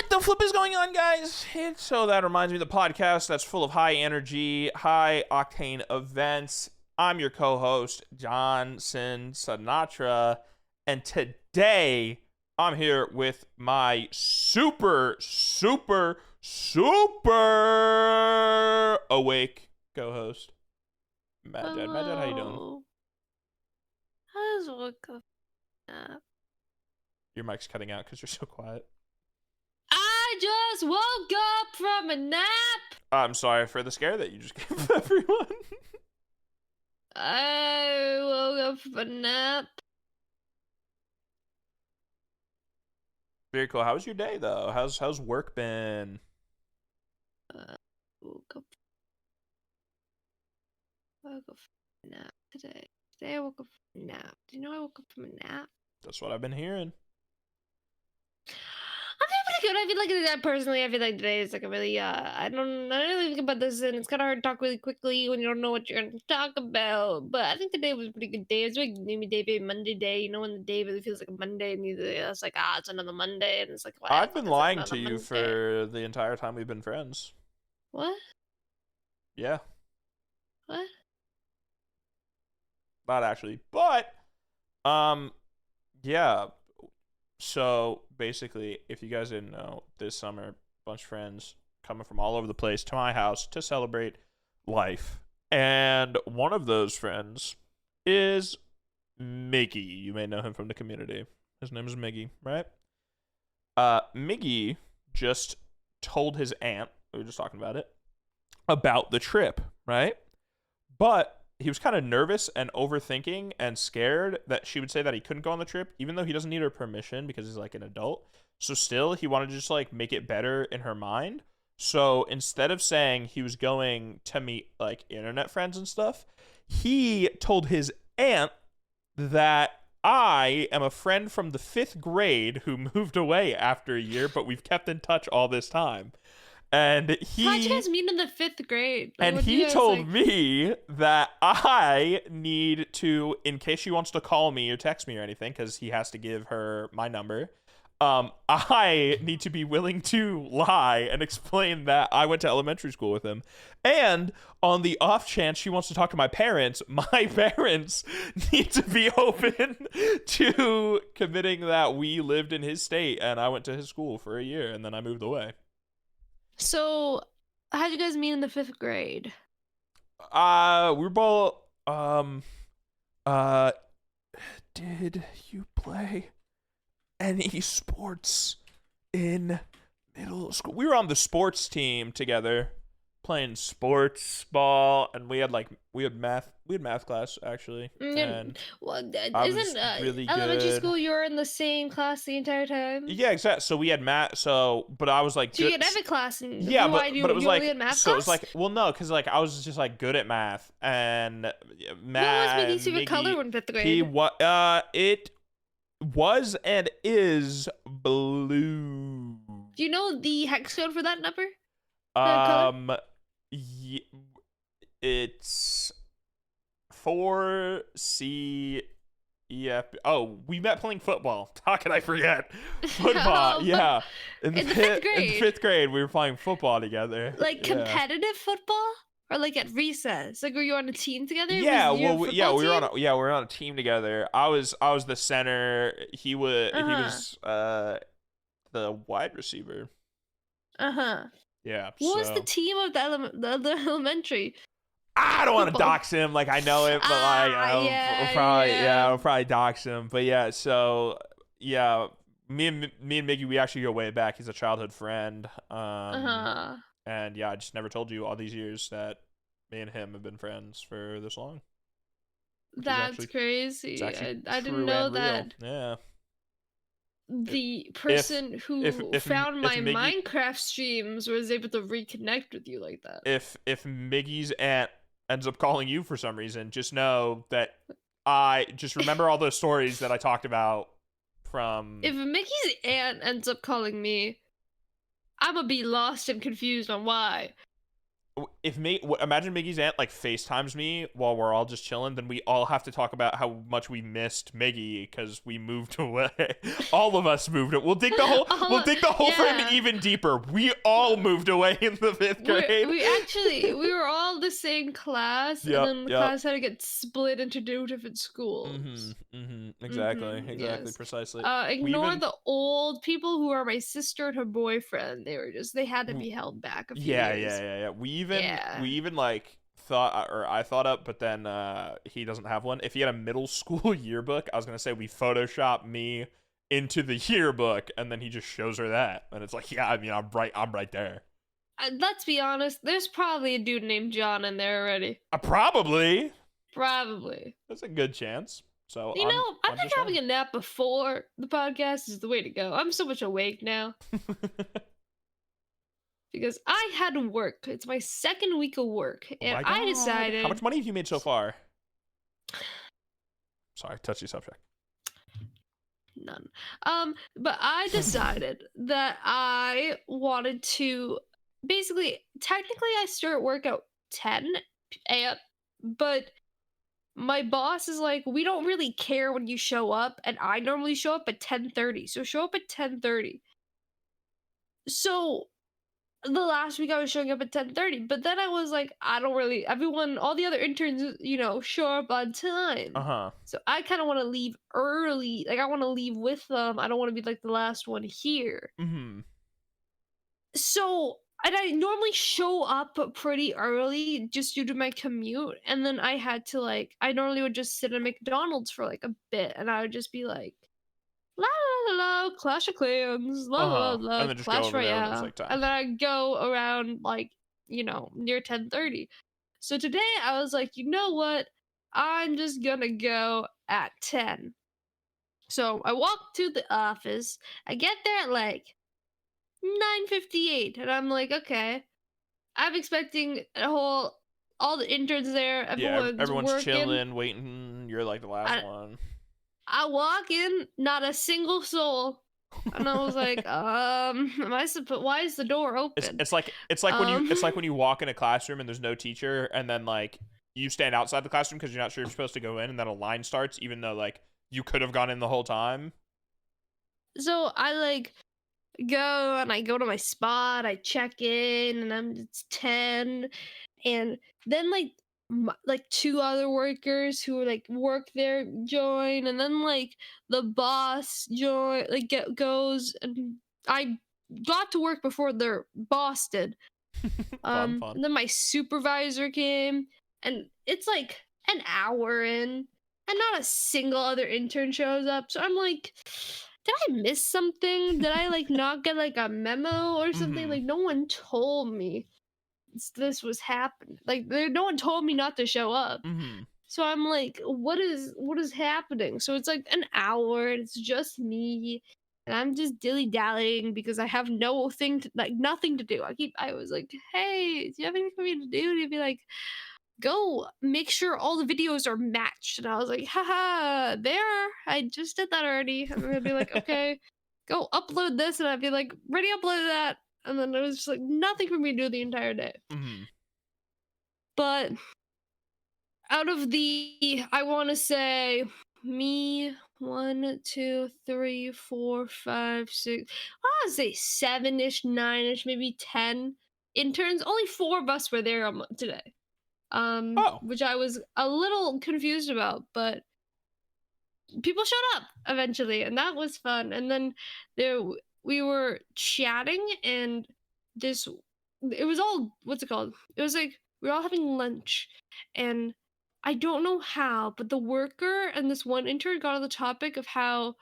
What the flip is going on, guys? So that reminds me of the podcast that's full of high energy, high octane events. I'm your co-host, Johnson Sinatra, and today I'm here with my super awake co-host, Mad Dad. Mad Dad, how you doing? I just woke up. Your mic's cutting out because you're so quiet. I just woke up from a nap. I'm sorry for the scare that you just gave everyone. I woke up from a nap. Very cool. How was your day though? How's work been? Woke up from a nap today. Today I woke up from a nap. Do you know I woke up from a nap? That's what I've been hearing. I feel pretty good. I feel like personally, I feel like today is like a really I don't really think about this, and it's kind of hard to talk really quickly when you don't know what you're going to talk about. But I think today was a pretty good day. It's like maybe day, Monday day. You know, when the day really feels like a Monday, and it's like it's another Monday, and it's like wow, I've been lying to you Monday. for the entire time we've been friends. What? Yeah. What? Not actually, but yeah. So basically, if you guys didn't know, this summer, a bunch of friends coming from all over the place to my house to celebrate life. And one of those friends is Miggy. You may know him from the community. His name is Miggy, right? Miggy just told his aunt, we were just talking about the trip, right? But he was kind of nervous and overthinking and scared that she would say that he couldn't go on the trip, even though he doesn't need her permission because he's like an adult. So still, he wanted to just like make it better in her mind. So instead of saying he was going to meet like internet friends and stuff, he told his aunt that I am a friend from the 5th grade who moved away after a year, but we've kept in touch all this time. And how'd you guys meet in the 5th grade? Like, and he told me that I need to, in case she wants to call me or text me or anything, because he has to give her my number, I need to be willing to lie and explain that I went to elementary school with him. And on the off chance she wants to talk to my parents need to be open to committing that we lived in his state and I went to his school for a year and then I moved away. So, how'd you guys meet in the 5th grade? We were both, did you play any sports in middle school? We were on the sports team together, playing sports ball, and we had math class actually. And I was really elementary good. school? You were in the same class the entire time. Yeah, exactly. So we had math. But I was like, so you had every class. And yeah, but it was like, had math so class? it was like, well, no, because like I was just like good at math and math. What was Miggy's favorite color in 5th grade? It was and is blue. Do you know the hex code for that number? It's 4C. Yeah. Oh, we met playing football. How could I forget? Football. Yeah. In the 5th grade. In 5th grade, we were playing football together. Like competitive football, or like at recess? Like were you on a team together? Yeah. Well, we were on a team together. I was the center. He was the wide receiver. Yeah. What was the team of the elementary? I don't want to dox him. Like I know it, but like I'll probably dox him. But yeah, so yeah, me and Miggy, we actually go way back. He's a childhood friend. And yeah, I just never told you all these years that me and him have been friends for this long. That's crazy. I didn't know that. Yeah. The person who found my Minecraft streams was able to reconnect with you like that. If Miggy's aunt ends up calling you for some reason, just know that I just remember all those stories that I talked about from. If Miggy's aunt ends up calling me, I'm gonna be lost and confused on why. imagine Miggy's aunt like FaceTimes me while we're all just chilling, then we all have to talk about how much we missed Miggy because we moved away. All of us moved it. We'll dig the hole for him Yeah. even deeper. We all moved away in the 5th grade. We were all the same class, and Yep, then the yep. class had to get split into 2 different schools. Exactly, Yes. precisely. Ignore the old people who are my sister and her boyfriend. They had to be held back a few years. Yeah. We Yeah. even like thought, or I thought up, but then he doesn't have one. If he had a middle school yearbook, I was gonna say we Photoshop me into the yearbook, and then he just shows her that, and it's like, yeah, I mean, I'm right there. Let's be honest, there's probably a dude named John in there already. Probably. Probably. That's a good chance. So I think having a nap before the podcast is the way to go. I'm so much awake now. Because I had to work. It's my 2nd week of work. And I decided... How much money have you made so far? Sorry, touchy subject. None. But I decided that I wanted to... Basically, technically I start work at 10 a.m. But my boss is like, we don't really care when you show up. And I normally show up at 10:30. So show up at 10:30. So... the last week I was showing up at 10:30, but then I was like, all the other interns, show up on time. So I kind of want to leave early. Like, I want to leave with them. I don't want to be like the last one here. So, and I normally show up pretty early just due to my commute. And then I normally would just sit at McDonald's for like a bit, and I would just be like, la la la la, Clash of Clans, la la la, and then just Clash go over there when it's Royale, like time. and then I go around near 10:30. So today I was like, you know what? I'm just gonna go at 10. So I walk to the office. I get there at like 9:58, and I'm like, okay. I'm expecting all the interns there. Everyone's working. chilling, waiting. You're like the last one. I walk in, not a single soul, and I was like, why is the door open? It's like when you walk in a classroom and there's no teacher, and then like you stand outside the classroom because you're not sure you're supposed to go in, and then a line starts, even though like you could have gone in the whole time. So I like go and I go to my spot, I check in, and it's 10, and then like 2 other workers who work there join, and then like the boss goes, and I got to work before their boss did. Fun. And then my supervisor came, and it's like an hour in, and not a single other intern shows up. So I'm like, did I miss something? Did I not get a memo or something? Like, no one told me this was happening. No one told me not to show up. So I'm like, what is happening? So it's like an hour, and it's just me, and I'm just dilly-dallying because I have nothing to do. I was like, hey, do you have anything for me to do? And he'd be like, go make sure all the videos are matched. And I was like, haha, there, I just did that already. And then they'd be like, okay, go upload this. And I'd be like, ready, upload that. And then there was just nothing for me to do the entire day. But out of I want to say me, 1, 2, 3, 4, 5, 6, I want to say 7-ish, 9-ish, maybe 10 interns. Only 4 of us were there today. Which I was a little confused about, but people showed up eventually, and that was fun. And then we were chatting, and it was all, what's it called? It was like we were all having lunch, and I don't know how, but the worker and this one intern got on the topic of how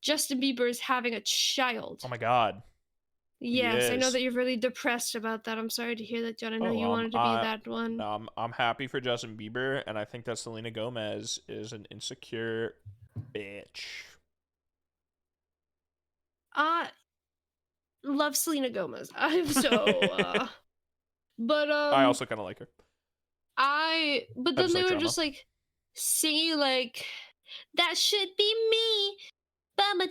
Justin Bieber is having a child. Oh my god. Yes, I know that you're really depressed about that. I'm sorry to hear that, John. I know you wanted to be that one. No, I'm happy for Justin Bieber, and I think that Selena Gomez is an insecure bitch. Love Selena Gomez. But I also kind of like her. But then they were just singing that should be me, I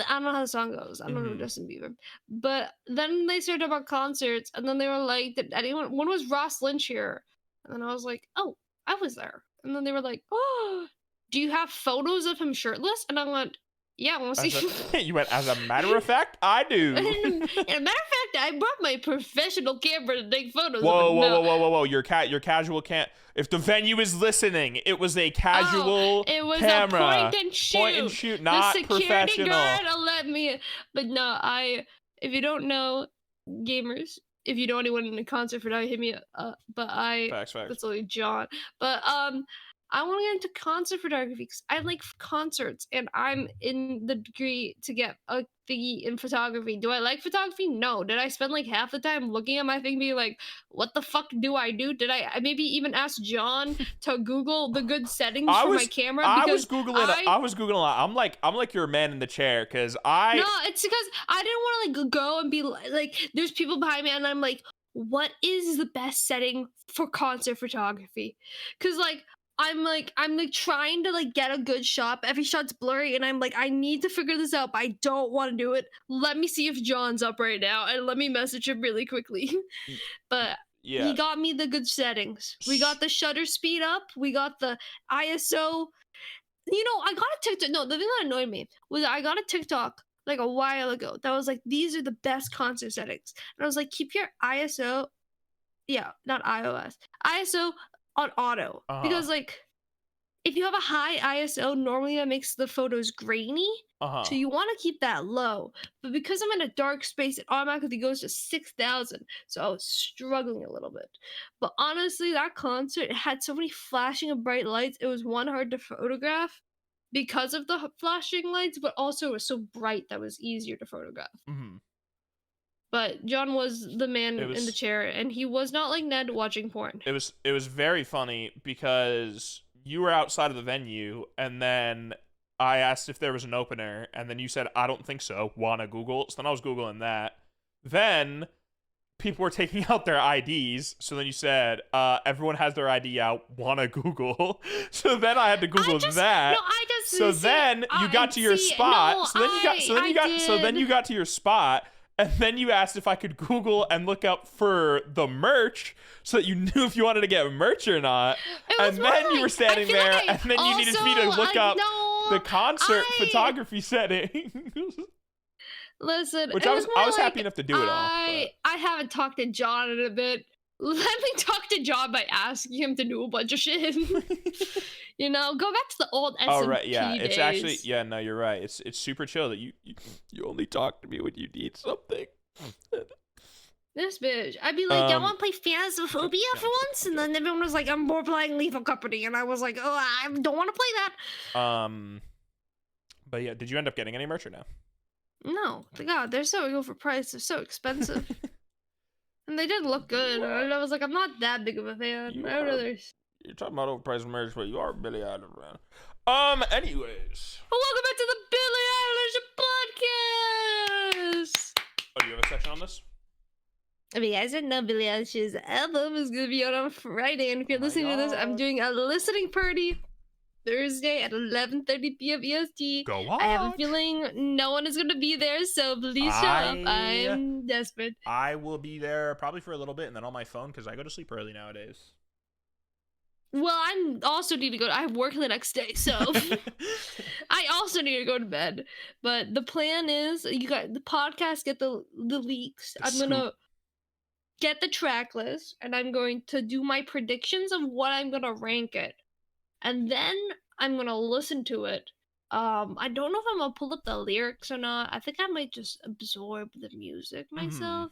don't know how the song goes. I don't know Justin Bieber. But then they started about concerts, and then they were like, did anyone, when was Ross Lynch here? And then I was like, oh, I was there. And then they were like, oh, do you have photos of him shirtless? And I went, yeah, I want to see. You went, as a matter of fact, I do. And a matter of fact, I brought my professional camera to take photos. Whoa. Your casual can't. If the venue is listening, it was a casual it was camera. A point and shoot. Point and shoot, not the security professional. guard let me. But no, if you don't know, gamers, if you know anyone in a concert for now, hit me up. But Facts. that's only John. But I want to get into concert photography because I like concerts, and I'm in the degree to get a thingy in photography. Do I like photography? No. Did I spend like half the time looking at my thing, being like, "What the fuck do I do?" Did I maybe even ask John to Google the good settings for my camera? I was googling a lot. I'm like your man in the chair because No, it's because I didn't want to like go and be like, there's people behind me, and I'm like, what is the best setting for concert photography? Because I'm trying to like get a good shot. Every shot's blurry, and I'm like, I need to figure this out, but I don't want to do it. Let me see if John's up right now, and let me message him really quickly. But yeah, he got me the good settings. We got the shutter speed up. We got the ISO. You know, I got a TikTok. No, the thing that annoyed me was I got a TikTok like a while ago that was like, these are the best concert settings, and I was like, keep your ISO. Yeah, not iOS. ISO on auto, because like if you have a high ISO, normally that makes the photos grainy, so you want to keep that low. But because I'm in a dark space, it automatically goes to 6,000, so I was struggling a little bit. But honestly, that concert had so many flashing of bright lights, it was hard to photograph because of the flashing lights, but also it was so bright that it was easier to photograph. But John was the man in the chair, and he was not like Ned watching porn. It was very funny because you were outside of the venue, and then I asked if there was an opener, and then you said, I don't think so. Wanna Google? So then I was Googling that. Then people were taking out their IDs, so then you said, everyone has their ID out. Wanna Google? So then I had to Google that. No, I just. So then you got to your spot. So then you got to your spot. And then you asked if I could Google and look up for the merch so that you knew if you wanted to get merch or not. And then you were standing there, and then you needed me to look up the concert photography settings. Listen, which I was happy enough to do it all. I haven't talked to John in a bit. Let me talk to John by asking him to do a bunch of shit. You know, go back to the old SMP Oh, right, yeah. days. It's actually, yeah, no, you're right. It's super chill that you only talk to me when you need something. This bitch. I'd be like, y'all want to play Phasmophobia for once? And then everyone was like, I'm more playing Lethal Company. And I was like, oh, I don't want to play that. But yeah, did you end up getting any merch or no? No. God, they're so overpriced. They're so expensive. And they did look good. And I was like, I'm not that big of a fan. You're talking about overpriced merch, but you are Billie Eilish, man. Anyways. Well, welcome back to the Billie Eilish podcast. Oh, do you have a section on this? I mean, you guys didn't know Billie Eilish's album is going to be out on Friday. And if you're listening to this, I'm doing a listening party Thursday at 11:30 p.m. EST. Go on. I have a feeling no one is going to be there, so please show up. I'm desperate. I will be there probably for a little bit and then on my phone because I go to sleep early nowadays. Well, I also need to go. I have work the next day, so I also need to go to bed. But the plan is, you got the podcast, get the leaks. I'm gonna get the track list, and I'm going to do my predictions of what I'm gonna rank it, and then I'm gonna listen to it. I don't know if I'm gonna pull up the lyrics or not. I think I might just absorb the music myself.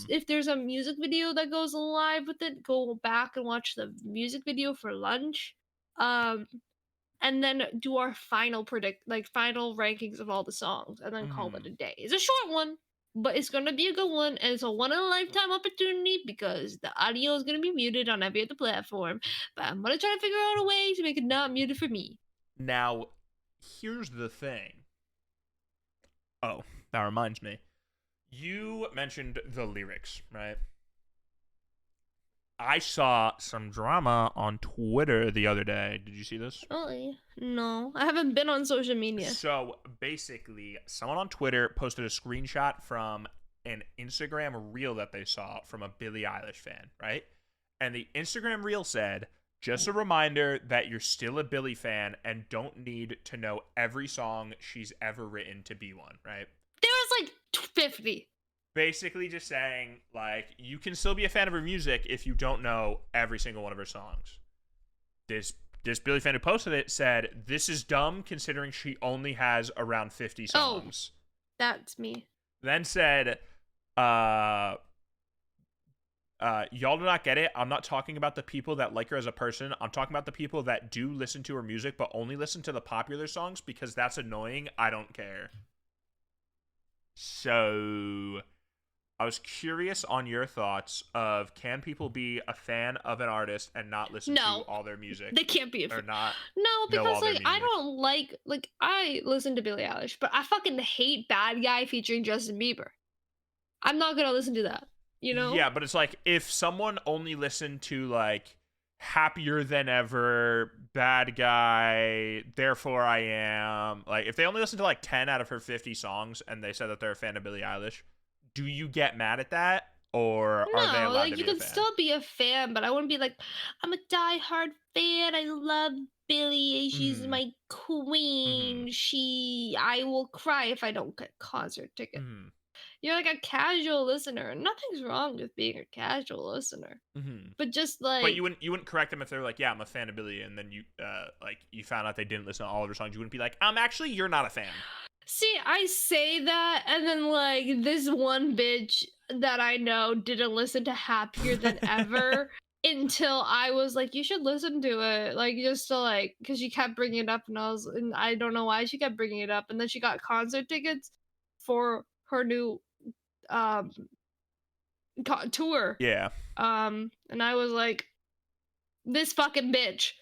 If there's a music video that goes live with it, go back and watch the music video for lunch. And then do our final final rankings of all the songs, and then call it a day. It's a short one, but it's gonna be a good one, and it's a one-in-a-lifetime opportunity because the audio is gonna be muted on every other platform. But I'm gonna try to figure out a way to make it not muted for me. Now, here's the thing. Oh, that reminds me. You mentioned the lyrics, right? I saw some drama on Twitter the other day. Did you see this? Oh, no. I haven't been on social media. So basically, someone on Twitter posted a screenshot from an Instagram reel that they saw from a Billie Eilish fan, right? And the Instagram reel said, just a reminder that you're still a Billie fan and don't need to know every song she's ever written to be one, right? There was like 50. Basically just saying, like, you can still be a fan of her music if you don't know every single one of her songs. This Billie fan who posted it said, this is dumb considering she only has around 50 songs. Oh, that's me. Then said, y'all do not get it. I'm not talking about the people that like her as a person. I'm talking about the people that do listen to her music but only listen to the popular songs because that's annoying. I don't care. So I was curious on your thoughts of, can people be a fan of an artist and not listen to all their music? They can't be a fan. Or not. No, because like I don't like I listen to Billie Eilish, but I fucking hate Bad Guy featuring Justin Bieber. I'm not gonna listen to that. You know? Yeah, but it's like if someone only listened to like Happier Than Ever, Bad Guy, Therefore I Am, like if they only listen to like 10 out of her 50 songs and they said that they're a fan of Billie Eilish, do you get mad at that? Or no, are they allowed like to you be can a fan? still be a fan, but I wouldn't be like, I'm a diehard fan. I love Billie. She's my queen. I will cry if I don't get concert tickets. You're like a casual listener. Nothing's wrong with being a casual listener. But just like, but you wouldn't correct them if they're like, yeah, I'm a fan of Billie, and then you like you found out they didn't listen to all of her songs. You wouldn't be like, actually, you're not a fan. See, I say that, and then like this one bitch that I know didn't listen to Happier Than Ever until I was like, you should listen to it, like just to like, because she kept bringing it up, and I don't know why she kept bringing it up, and then she got concert tickets for her new tour. Yeah. And I was like, this fucking bitch.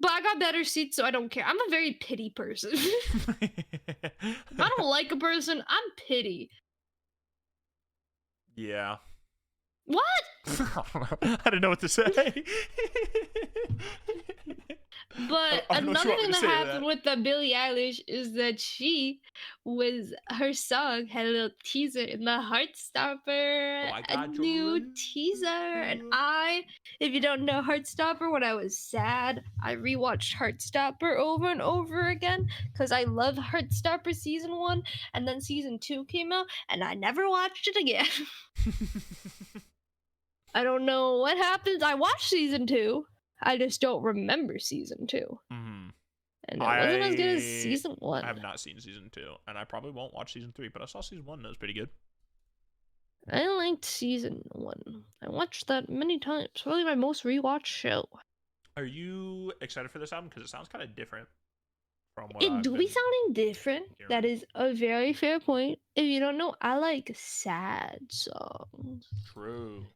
But I got better seats, so I don't care. I'm a very pity person. If I don't like a person, I'm pity. Yeah. What? I didn't know what to say. But another thing that happened with the Billie Eilish is that her song had a little teaser in the Heartstopper, a new teaser. And if you don't know Heartstopper, when I was sad, I rewatched Heartstopper over and over again because I love Heartstopper season 1, and then season 2 came out, and I never watched it again. I don't know what happens. I watched season 2. I just don't remember season 2. And it wasn't as good as season 1. I have not seen season 2, and I probably won't watch season 3, but I saw season 1 and it was pretty good. I liked season 1. I watched that many times. Probably my most rewatched show. Are you excited for this album? Because it sounds kind of different from what It do be sounding different. hearing. That is a very fair point. If you don't know, I like sad songs. True.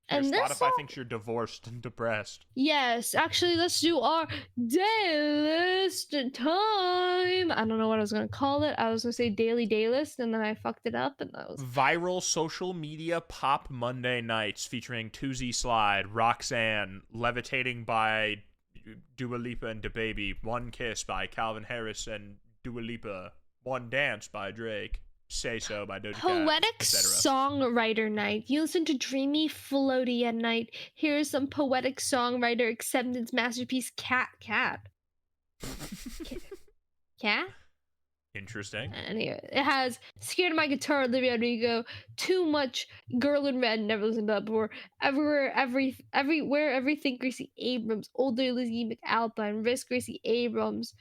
And Spotify this song, thinks you're divorced and depressed. Yes, actually, let's do our day list time. I don't know what I was gonna call it. I was gonna say daily day list, and then I fucked it up, and that was Viral social media pop Monday nights featuring Tuesday Slide, Roxanne, Levitating by Dua Lipa and DaBaby, One Kiss by Calvin Harris and Dua Lipa, One Dance by Drake, Say So by Doja Cat, Poetic etc. Songwriter Night. You listen to Dreamy Floaty at night. Here's some poetic songwriter acceptance masterpiece, Cat. Cat? Interesting. Anyway, it has Scared of My Guitar, Olivia Rodrigo, Too Much, Girl in Red, never listened to that before, Everywhere, Everything, Gracie Abrams, Older Lizzie McAlpine, Risk, Gracie Abrams.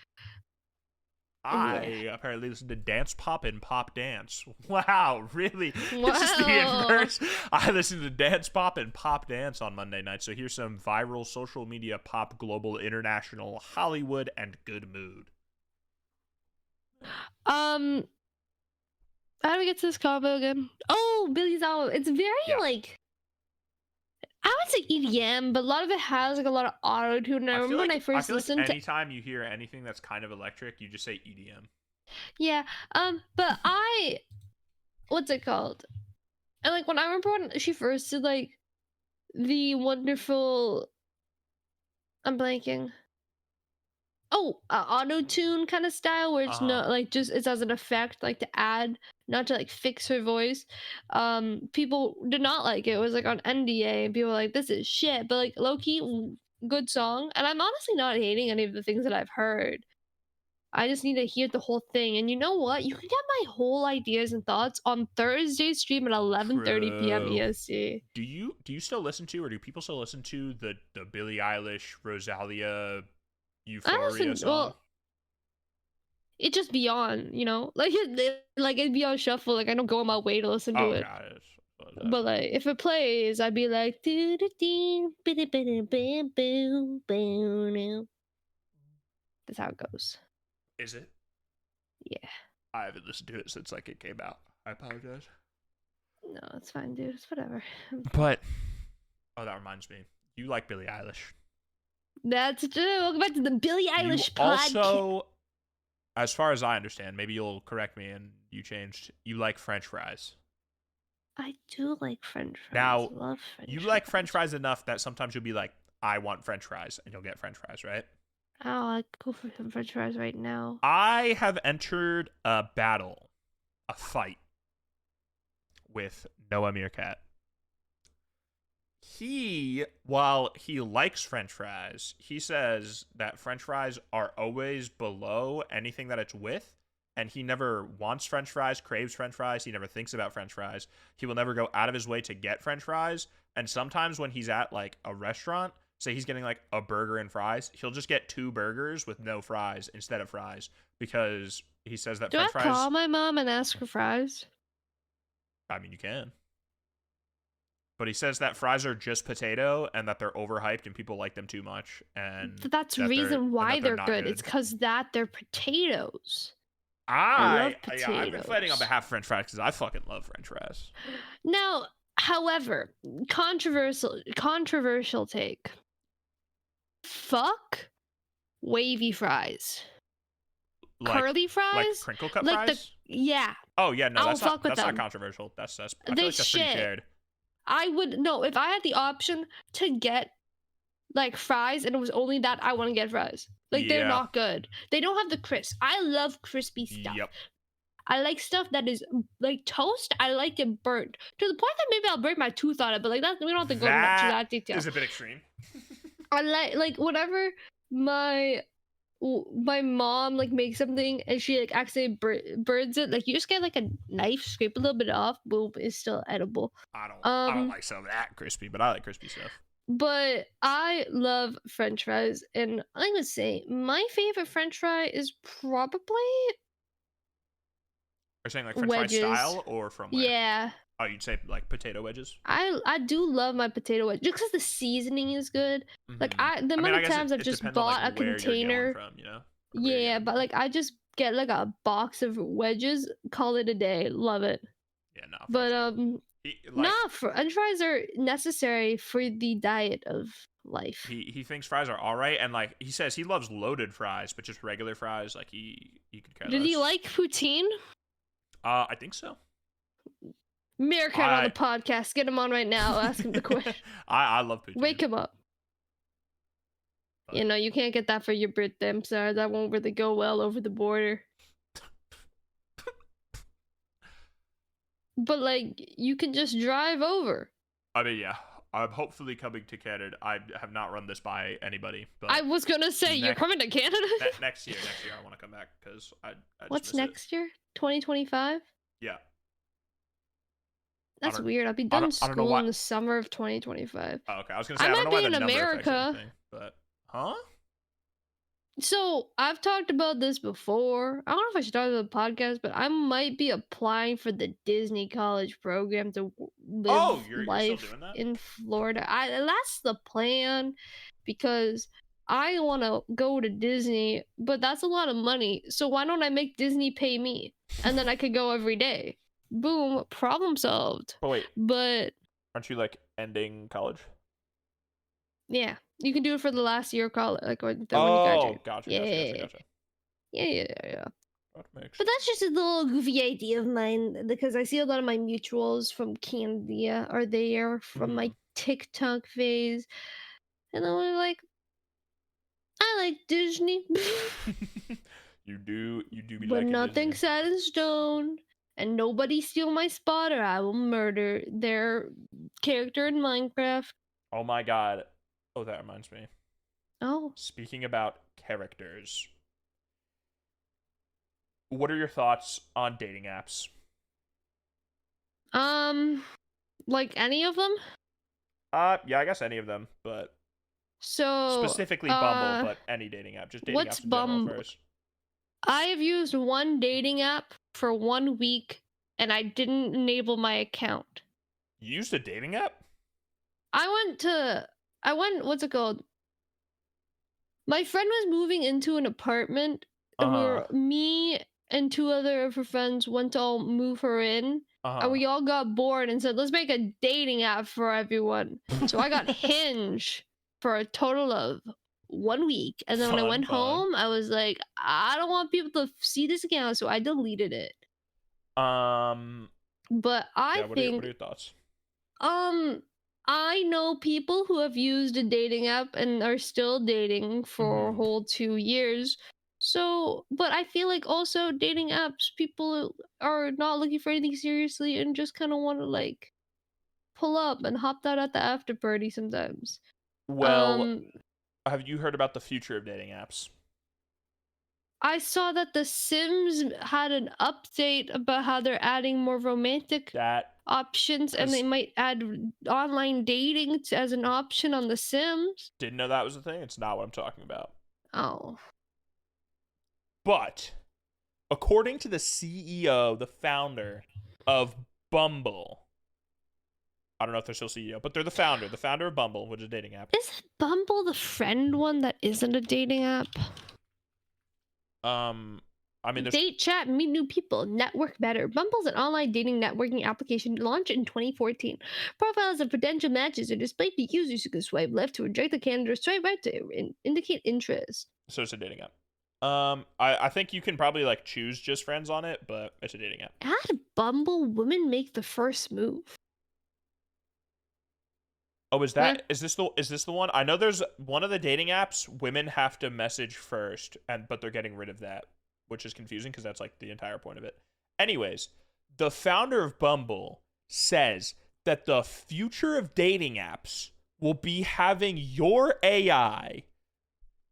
I apparently listened to Dance Pop and Pop Dance. Wow, really? Wow. This is the inverse. I listened to Dance Pop and Pop Dance on Monday night. So here's some viral social media pop, global, international, Hollywood, and good mood. How do we get to this combo again? Oh, Billy's album. It's very like, I would say EDM, but a lot of it has like a lot of auto tune. And I remember when I first listened to. Anytime you hear anything that's kind of electric, you just say EDM. Yeah. But what's it called? And like when I remember when she first did like the wonderful. I'm blanking. Oh, auto tune kind of style where it's Uh-huh. not like just it's as an effect, like to add, not to like fix her voice. People did not like it. It was like on NDA, and people were like, "This is shit." But like low key, good song. And I'm honestly not hating any of the things that I've heard. I just need to hear the whole thing. And you know what? You can get my whole ideas and thoughts on Thursday stream at 11:30 p.m. True. EST. Do you still listen to, or do people still listen to the Billie Eilish Rosalia I Euphoria listen. song? Well, it just be on, like like it'd be on shuffle. Like I don't go on my way to listen to Oh it. god, what is that? But like if it plays, I'd be like doo doo doo biddy biddy bam boom boom. That's how it goes. Is it? Yeah. I haven't listened to it since like it came out. I apologize. No, it's fine, dude. It's whatever. But that reminds me. You like Billie Eilish. That's true. Welcome back to the Billie You Eilish podcast. also, as far as I understand, maybe you'll correct me and you changed. You like French fries. I do like French fries. Now, I love French you fries. like French fries enough that sometimes you'll be like, I want French fries, and you'll get French fries, right? Oh, I'd go for some French fries right now. I have entered a fight with Noah Meerkat. While he likes French fries, he says that French fries are always below anything that it's with, and he never wants French fries, craves French fries, he never thinks about French fries. He will never go out of his way to get French fries, and sometimes when he's at like a restaurant, say he's getting like a burger and fries, he'll just get 2 burgers with no fries instead of fries because he says that Do French I fries. call my mom and ask for fries? I mean, you can. But he says that fries are just potato and that they're overhyped and people like them too much. And That's the reason why they're good. It's because that they're potatoes. I love potatoes. Yeah, I've been fighting on behalf of French fries because I fucking love French fries. Now, however, controversial take. Fuck wavy fries. Curly fries? Like crinkle cut like fries? Yeah. Oh, yeah, no, that's not them. controversial. I feel They like that's shit. pretty shared. I would, no, if I had the option to get like fries and it was only that, I want to get fries. Like, they're not good. They don't have the crisp. I love crispy stuff. Yep. I like stuff that is like toast. I like it burnt to the point that maybe I'll break my tooth on it. But like that, we don't have to go into that detail. Is a bit extreme. I like whenever my mom like makes something and she like accidentally burns it. Like you just get like a knife, scrape a little bit off, boom, it's still edible. I don't like some of that crispy, but I like crispy stuff. But I love French fries, and I would say my favorite French fry is probably. Are you saying like French fry style or from where? Yeah. Oh, you'd say like potato wedges? I do love my potato wedge just because the seasoning is good. Mm-hmm. Like the amount of times I've just bought a container. From, you know? Yeah, but like I just get like a box of wedges, call it a day. Love it. Yeah, no. But French fries are necessary for the diet of life. He thinks fries are all right, and like he says he loves loaded fries, but just regular fries, like he could care less. Did he like poutine? I think so. Meerkat on the podcast. Get him on right now. Ask him the question. I love poutine. Wake him up. But, you know, you can't get that for your birthday. I'm sorry. That won't really go well over the border. But, like, you can just drive over. I mean, yeah. I'm hopefully coming to Canada. I have not run this by anybody. But I was going to say, you're coming to Canada? Next year I want to come back because I What's next year? 2025? Yeah. That's weird. I'll be done school in the summer of 2025. Oh, okay. I was going to say, I don't know why the number America. affects anything, but, huh? So, I've talked about this before. I don't know if I should talk about the podcast, but I might be applying for the Disney college program to live life in Florida. That's the plan because I want to go to Disney, but that's a lot of money. So, why don't I make Disney pay me? And then I could go every day. Boom, problem solved. Oh, wait. But aren't you like ending college? Yeah, you can do it for the last year of college, like when you graduate. Oh, gotcha. Yeah. But that's just a little goofy idea of mine because I see a lot of my mutuals from Canada are there from my TikTok phase, and then we're like, I like Disney, You do be but liking Disney. nothing set in stone. And nobody steal my spot, or I will murder their character in Minecraft. Oh my god. Oh, that reminds me. Oh, Speaking about characters, what are your thoughts on dating apps? um, like any of them. Yeah, I guess any of them, but So, specifically Bumble, but any dating app, just dating what's apps in general Bumble? first. I have used one dating app for 1 week, and I didn't enable my account. You used a dating app? What's it called? My friend was moving into an apartment, and Uh-huh. me and two other of her friends went to all move her in, and Uh-huh. we all got bored and said, let's make a dating app for everyone. So I got Hinge for a total of 1 week. And then when I Fun, went fun. home, I was like, I don't want people to see this account, so I deleted it. Um, But I yeah, what are think, your thoughts? um, I know people who have used a dating app and are still dating for a Mm-hmm. whole 2 years. So, but I feel like also dating apps, people are not looking for anything seriously and just kind of want to like pull up and hop out at the after party sometimes. Well, Um, have you heard about the future of dating apps? I saw that The Sims had an update about how they're adding more romantic That options and they because might add online dating as an option on The Sims. didn't know that was a thing. It's not what I'm talking about. Oh. But according to the CEO, the founder of Bumble, I don't know if they're still CEO, but they're the founder of Bumble, which is a dating app. Is Bumble the friend one that isn't a dating app? I mean, there's Date, chat, meet new people, network better. Bumble's an online dating networking application launched in 2014. Profiles of potential matches are displayed to users who can swipe left to reject the candidate or swipe right to indicate interest. so it's a dating app. I think you can probably like choose just friends on it, but it's a dating app. At Bumble, women make the first move. Oh, Eh, is this the one? I know there's one of the dating apps. Women have to message first, but they're getting rid of that, which is confusing because that's like the entire point of it. Anyways, the founder of Bumble says that the future of dating apps will be having your AI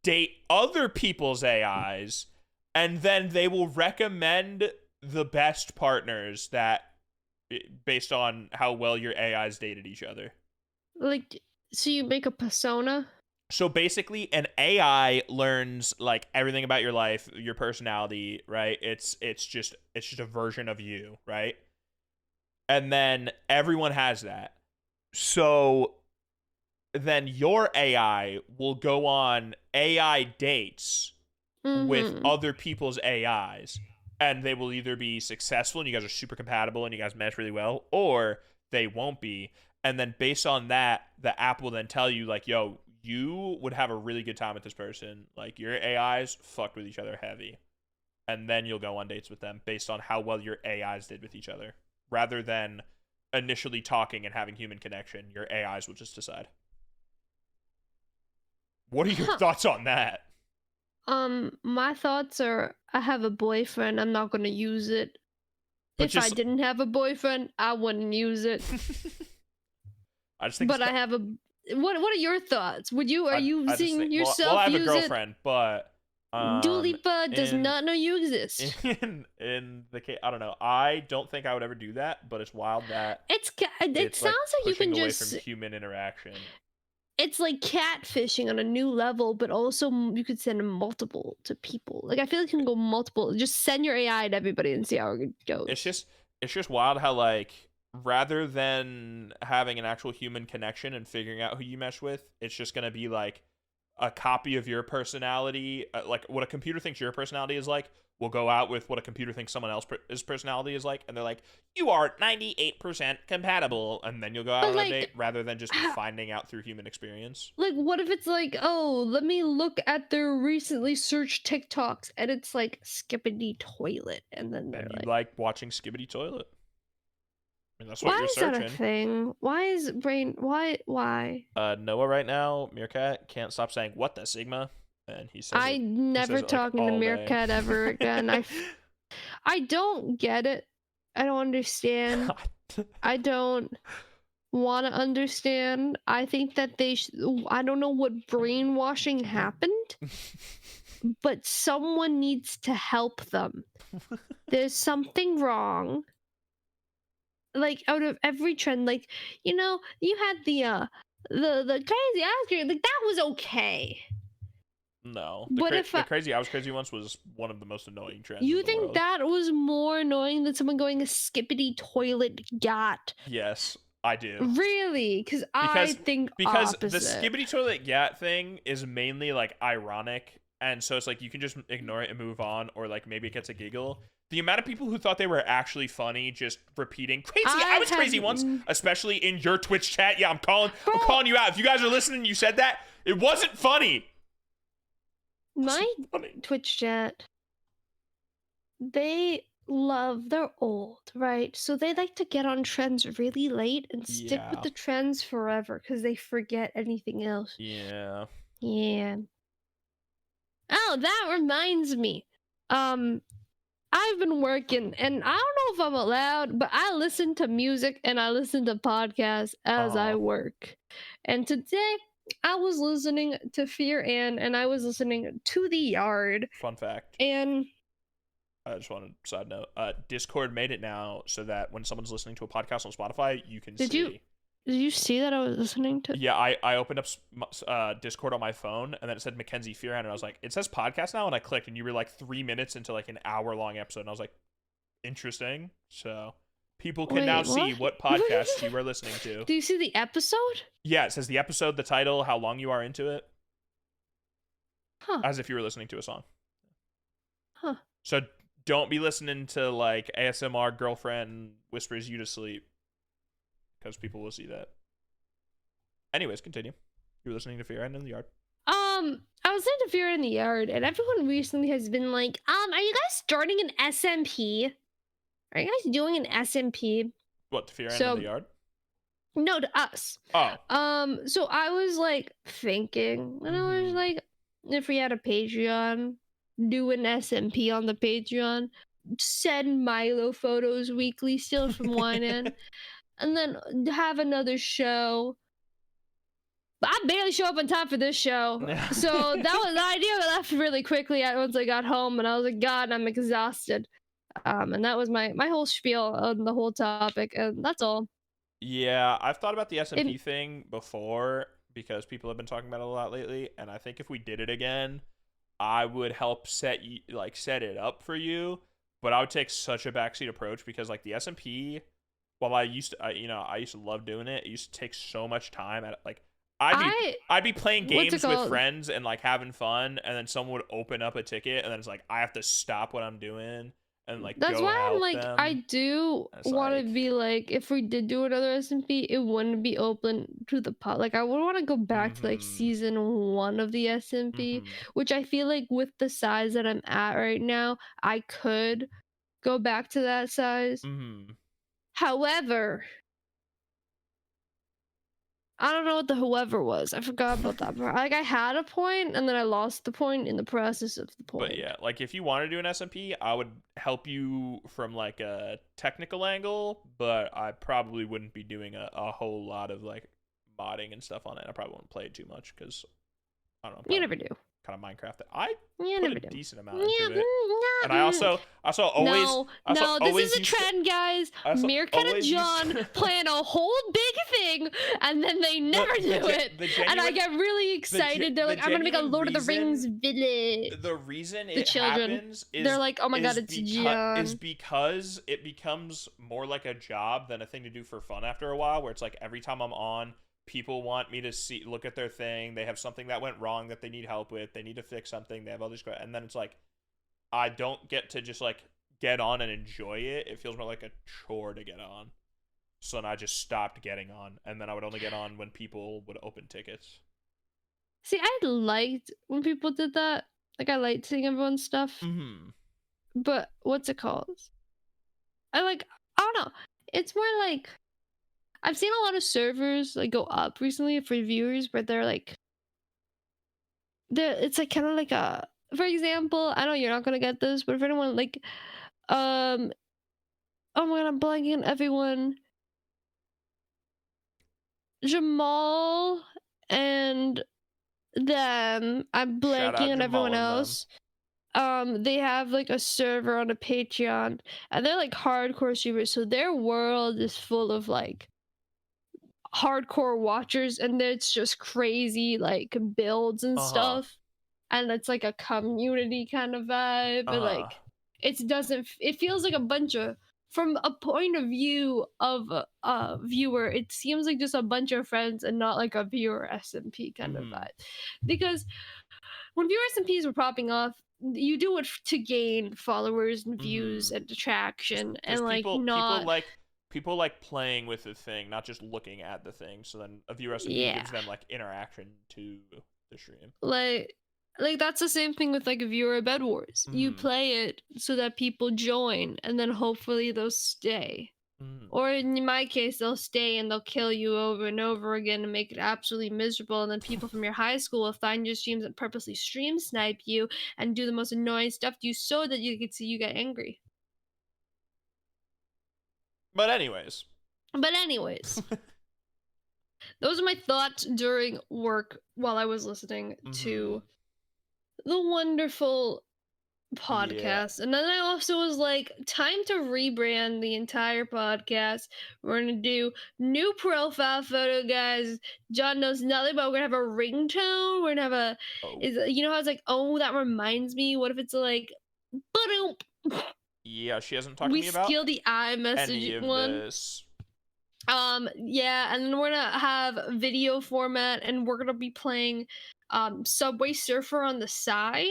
date other people's AIs, and then they will recommend the best partners that based on how well your AIs dated each other. like, so you make a persona? So basically an AI learns like everything about your life, your personality, right? It's just a version of you, right? And then everyone has that. So then your AI will go on AI dates with Mm-hmm. other people's AIs, and they will either be successful and you guys are super compatible and you guys mesh really well, or they won't be. And then based on that, the app will then tell you like, yo, you would have a really good time with this person. Like your AIs fucked with each other heavy. And then you'll go on dates with them based on how well your AIs did with each other. Rather than initially talking and having human connection, your AIs will just decide. What are your Huh. thoughts on that? My thoughts are I have a boyfriend, I'm not gonna use it. But If I just didn't have a boyfriend, I wouldn't use it. I just think But I have a what are your thoughts? Are you I just seeing think well I yourself have a use it? girlfriend, but Dua Lipa does in not know you exist. in the case I don't know. I don't think I would ever do that, but it's wild that It it's like sounds like you pushing can away from just human interaction. it's like catfishing on a new level, but also you could send multiple to people. Like I feel like you can go multiple. Just send your AI to everybody and see how it It's goes. just it's just wild how like rather than having an actual human connection and figuring out who you mesh with, it's just gonna be like a copy of your personality, like what a computer thinks your personality is like, will go out with what a computer thinks someone else's personality is like, and they're like, you are 98% compatible, and then you'll go out But on a date like, rather than just finding out through human experience. like what if it's like, oh, let me look at their recently searched TikToks, and it's like skippity toilet, and then they're And you like, like watching Skibbity Toilet. I mean, that's what Why you're is that a searching. thing? Why is brain? Why? Noah right now, Meerkat can't stop saying "What the Sigma," and he says I it. He never says it like talking to all day. Meerkat ever again. I don't get it. I don't understand. I don't want to understand. I think that I don't know what brainwashing happened, but someone needs to help them. There's something wrong. Like out of every trend, like you had the crazy Oscar, like that was okay. No, But if the crazy I was crazy once was one of the most annoying trends in you the think world. that was more annoying than someone going a skippity toilet gat, Yes, I do. really? Because I Because think the opposite. skibbity toilet gat thing is mainly like ironic, and so it's like you can just ignore it and move on, or like maybe it gets a giggle. The amount of people who thought they were actually funny just repeating crazy. I I was have crazy once, especially in your Twitch chat. Yeah, I'm bro, calling you out. If you guys are listening, you said that it wasn't funny. It my wasn't funny. Twitch chat. They're old, right? So they like to get on trends really late and stick with Yeah. the trends forever because they forget anything else. Yeah. Yeah. Oh, that reminds me. I've been working, and I don't know if I'm allowed, but I listen to music and I listen to podcasts as I work. And today, I was listening to Fear and I was listening to The Yard. Fun fact. And I just wanted to side note. Discord made it now so that when someone's listening to a podcast on Spotify, you can see. Did you see that I was listening to? Yeah, I opened up Discord on my phone, and then it said Mckenzie Fearhand, and I was like, it says podcast now, and I clicked, and you were like 3 minutes into like an hour-long episode, and I was like, interesting. So people can now see what podcast you were listening to. Do you see the episode? Yeah, it says the episode, the title, how long you are into it. Huh. As if you were listening to a song. Huh. So don't be listening to like ASMR girlfriend whispers you to sleep, because people will see that. Anyways, continue. You're listening to Fear and in the Yard. I was listening to Fear in the Yard, and everyone recently has been like, are you guys starting an SMP? Are you guys doing an SMP? What, to Fear and in the Yard? No, to us. Oh. So I was like thinking, and I was like, if we had a Patreon, do an SMP on the Patreon, send Milo photos weekly, steal from wine in, and then have another show. But I barely show up on time for this show. So that was the idea. I left really quickly once I got home, and I was like, God, I'm exhausted. And that was my whole spiel on the whole topic, and that's all. Yeah, I've thought about the SMP thing before because people have been talking about it a lot lately, and I think if we did it again, I would help set it up for you, but I would take such a backseat approach because like the SMP, while I used to love doing it, it used to take so much time at like I'd be playing games with friends and like having fun, and then someone would open up a ticket, and then it's like I have to stop what I'm doing and like that's go why help I'm like them. I do want to be like, if we did do another SMP, it wouldn't be open to the pod. Like I would want to go back to like season 1 of the SMP, which I feel like with the size that I'm at right now, I could go back to that size. However, I don't know what the whoever was. I forgot about that part. Like I had a point and then I lost the point in the process of the point. But yeah, like if you want to do an SMP, I would help you from like a technical angle, but I probably wouldn't be doing a whole lot of like modding and stuff on it. I probably wouldn't play it too much because I don't know. You never do. Kind of Minecraft. I put a decent amount into it. And I always this is a trend, guys. Mckenzie and John plan a whole big thing and then they never do it. And I get really excited. They're like, I'm gonna make a Lord of the Rings village. The reason it happens is they're like, oh my god, it's John. Is because it becomes more like a job than a thing to do for fun after a while, where it's like every time I'm on, people want me to look at their thing. They have something that went wrong that they need help with. They need to fix something. They have all these, and then it's like, I don't get to just like get on and enjoy it. It feels more like a chore to get on. So then I just stopped getting on, and then I would only get on when people would open tickets. See, I liked when people did that. Like I liked seeing everyone's stuff. But what's it called? I don't know. It's more like I've seen a lot of servers like go up recently for viewers, but they're it's like kind of like a, for example, I know you're not gonna get this, but if anyone like um oh my god, I'm blanking on everyone. Jamal and them. I'm Shout blanking out on everyone Jamal and them. else. They have like a server on a Patreon, and they're like hardcore streamers, so their world is full of like hardcore watchers, and it's just crazy like builds and Uh-huh. stuff, and it's like a community kind of vibe, but Uh-huh. like it feels like a bunch of, from a point of view of a viewer, it seems like just a bunch of friends and not like a viewer SMP kind of Mm-hmm. vibe, because when viewer SMPs were popping off, you do it to gain followers and views Mm-hmm. and attraction, Because and like people not, like people like playing with the thing, not just looking at the thing. So then a viewer SMP yeah, gives them like interaction to the stream. like that's the same thing with like a viewer Bed Wars. You Mm-hmm. play it so that people join, and then hopefully they'll stay. Or in my case, they'll stay and they'll kill you over and over again and make it absolutely miserable. And then people from your high school will find your streams and purposely stream snipe you and do the most annoying stuff to you so that you can see you get angry. But anyways. But anyways, those are my thoughts during work while I was listening to the wonderful Yeah. podcast. And then I also was like, time to rebrand the entire podcast. We're gonna do new profile photo, guys. John knows nothing, but we're gonna have a ringtone. We're gonna have a, Oh. is, you know how it's like, oh, that reminds me. What if it's like, ba-doom. Yeah, she hasn't talked to We me about steal the any iMessage of one. this. Yeah, and then we're gonna have video format, and we're gonna be playing Subway Surfer on the side.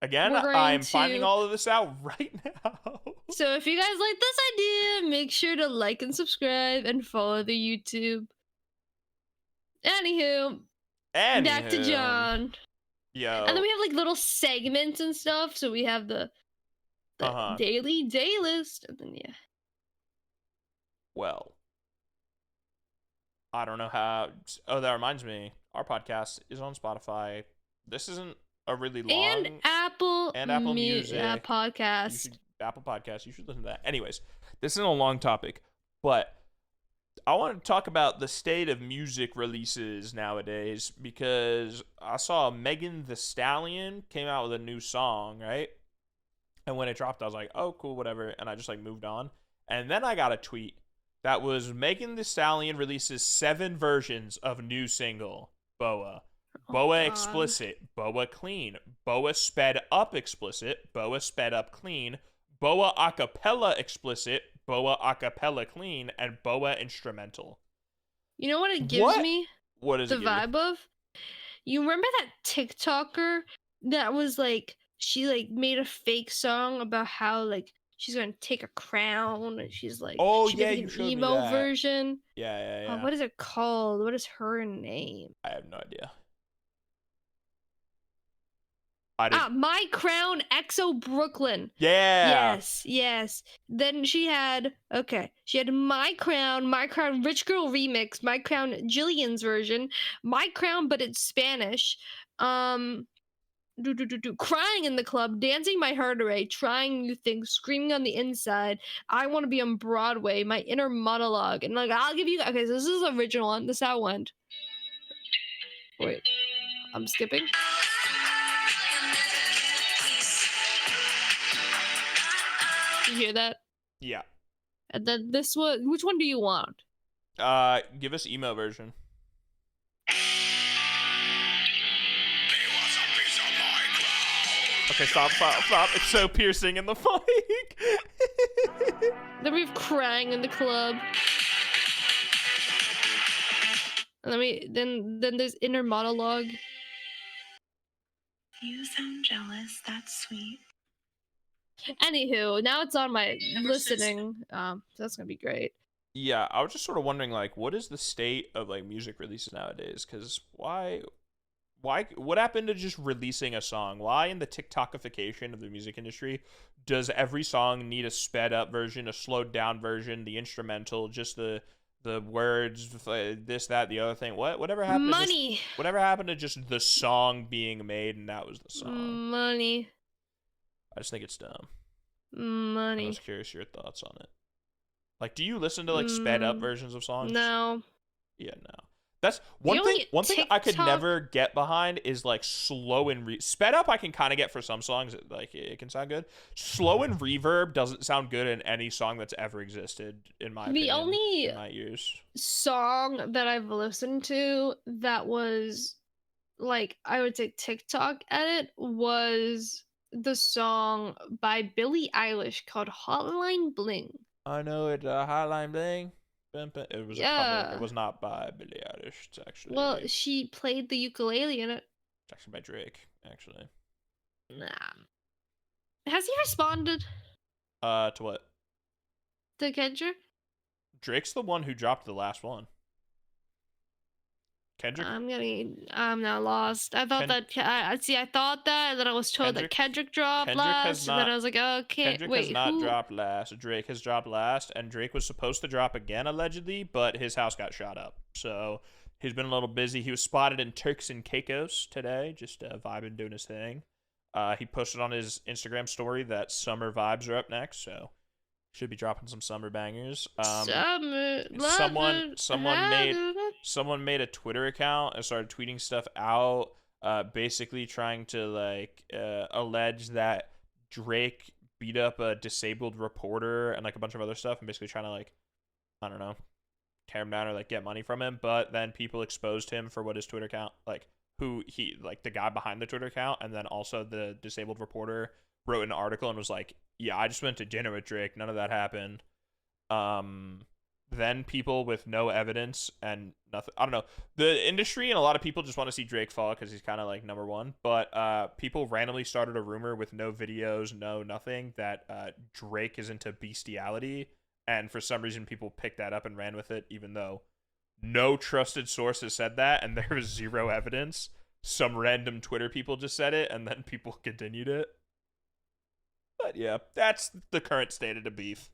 Again, We're going I'm finding to, all of this out right now. so if you guys like this idea, make sure to like and subscribe and follow the YouTube. Anywho, back to Anywho, John. And then yo, we have like little segments and stuff. So we have the uh-huh. daily day list, and then yeah. Well, I don't know how. Oh, that reminds me. Our podcast is on Spotify. This isn't a really long, And Apple and Apple Music. You podcast. should Apple Podcast. You should listen to that. Anyways, this isn't a long topic, but I want to talk about the state of music releases nowadays because I saw Megan the Stallion came out with a new song, right? And when it dropped, I was like, "Oh, cool, whatever," and I just like moved on. And then I got a tweet that was Megan the Stallion releases 7 versions of new single Boa. Boa God. explicit, Boa clean, Boa sped up explicit, Boa sped up clean, Boa acapella explicit, Boa acapella clean, and Boa instrumental. You know what it gives me? What is the it give you? vibe of? You remember that TikToker that was like, she like made a fake song about how like she's gonna take a crown, and she's like, Oh she yeah, did you an showed me emo that. version. Yeah. What is it called? What is her name? I have no idea. My Crown EXO Brooklyn. Yeah. Yes. Then she had My Crown Rich Girl Remix, My Crown Jillian's version, My Crown but it's Spanish. Crying in the club, dancing my heart away, trying new things, screaming on the inside. I want to be on Broadway, my inner monologue, and like I'll give you. Okay, so this is the original one. This is how it went. Wait, I'm skipping. You hear that? Yeah. And then this one. Which one do you want? Give us emo version. Okay, stop. It's so piercing in the mic. Then we have Crying in the club. And then there's inner monologue. You sound jealous. That's sweet. Anywho, now it's on my listening. So that's gonna be great. Yeah, I was just sort of wondering, like, what is the state of like music releases nowadays? Because why why? What happened to just releasing a song? Why in the TikTokification of the music industry does every song need a sped up version, a slowed down version, the instrumental, just the words, this, that, the other thing? Whatever happened? Money. Whatever happened to just the song being made and that was the song? Money. I just think it's dumb. I Money. was curious your thoughts on it. Like, do you listen to like sped up versions of songs? No. Yeah, no. That's one thing. only One thing I could TikTok- never get behind is like slow and sped up. I can kind of get for some songs. Like it can sound good. Slow and reverb doesn't sound good in any song that's ever existed in my opinion. The only in my ears. song that I've listened to that was like I would say TikTok edit was the song by Billie Eilish called Hotline Bling. I know it. Hotline Bling. It was a cover. Yeah. It was not by Billie Eilish. It's actually. Well, she played the ukulele in it. It's actually by Drake. Actually. Nah. Has he responded To what? to Kendrick? Drake's the one who dropped the last one. Kendrick. I'm now lost. I thought I thought that, and then I was told that Kendrick dropped last, and then I was like, okay, Kendrick wait, has not who? dropped last. Drake has dropped last, and Drake was supposed to drop again allegedly, but his house got shot up. So he's been a little busy. He was spotted in Turks and Caicos today, just vibing, doing his thing. He posted on his Instagram story that summer vibes are up next, so should be dropping some summer bangers. Someone made a Twitter account and started tweeting stuff out, basically trying to like allege that Drake beat up a disabled reporter and like a bunch of other stuff, and basically trying to like, I don't know, tear him down or like get money from him. But then people exposed him for what his Twitter account, like who he, like the guy behind the Twitter account, and then also the disabled reporter wrote an article and was like, yeah, I just went to dinner with Drake. None of that happened. Then people with no evidence and nothing. I don't know. The industry and a lot of people just want to see Drake fall because he's kind of like number one. But people randomly started a rumor with no videos, no nothing, that Drake is into bestiality. And for some reason, people picked that up and ran with it, even though no trusted source has said that and there was zero evidence. Some random Twitter people just said it, and then people continued it. But yeah, that's the current state of the beef.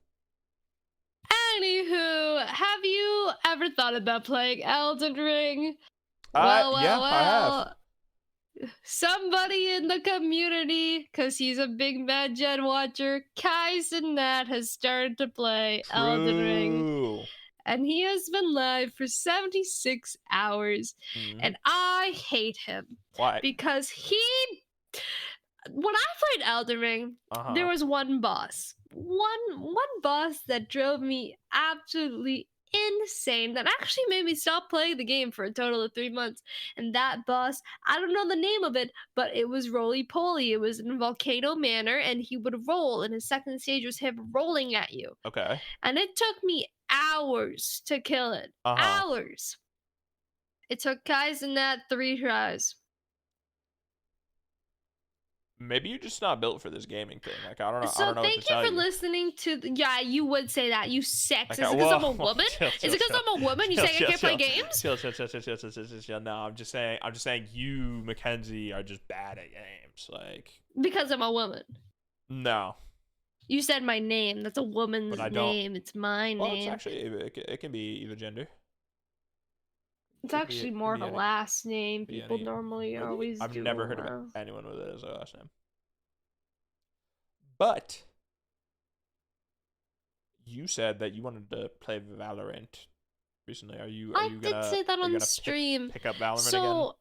Anywho, have you ever thought about playing Elden Ring? Yeah, I have. Somebody in the community, because he's a big Mad Gen watcher, Kaizen Nat has started to play Elden Ring. True. And he has been live for 76 hours. Mhm. And I hate him. Why? Because when I played Elden Ring, there was one boss. One boss that drove me absolutely insane, that actually made me stop playing the game for a total of 3 months. And that boss, I don't know the name of it, but it was roly poly. It was in Volcano Manor, and he would roll, and his second stage was him rolling at you. Okay. And it took me hours to kill it. Hours. It took Kaizen Nat 3 tries. Maybe you're just not built for this gaming thing. Like, I don't know. So I don't know thank what to you tell for listening to. Yeah, you would say that. You sex. Like, Is it because I'm a woman? Is it because chill. I'm a woman? You say I can't play games? Chill. No, I'm just saying you, Mckenzie, are just bad at games. Like, Because I'm a woman. no. You said my name. That's a woman's But I don't. name. It's my Well, it's name. actually it can be either gender. It's could be- actually could more be of a any- last name. be People any- normally Really? always I've do. never heard of anyone with it as a last name. But you said that you wanted to play Valorant recently. Are you I gonna, did say that are you on the gonna stream. pick up Valorant So again?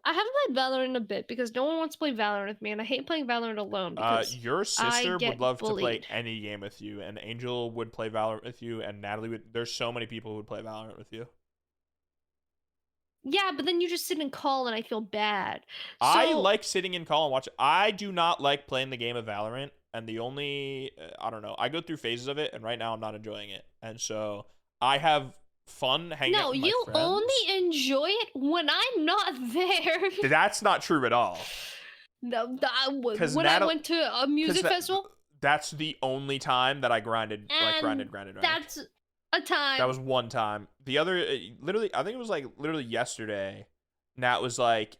I haven't played Valorant in a bit because no one wants to play Valorant with me, and I hate playing Valorant alone because Your sister would get love to play bullied. any game with you, and Angel would play Valorant with you, and Natalie would. There's so many people who would play Valorant with you. yeah, but then you just sit and call, and I feel bad. I So- like sitting in call and watch. I do not like playing the game of Valorant, and the only I don't know. I go through phases of it, and right now I'm not enjoying it, and so I have fun hanging out No, with my you friends. only enjoy it when I'm not there. That's not true at all. No, 'Cause when I Natal- went to a music festival, That's the only time that I grinded, And grinded. that's a time. That was one time. The other, literally, I think it was like literally yesterday. Nat was like,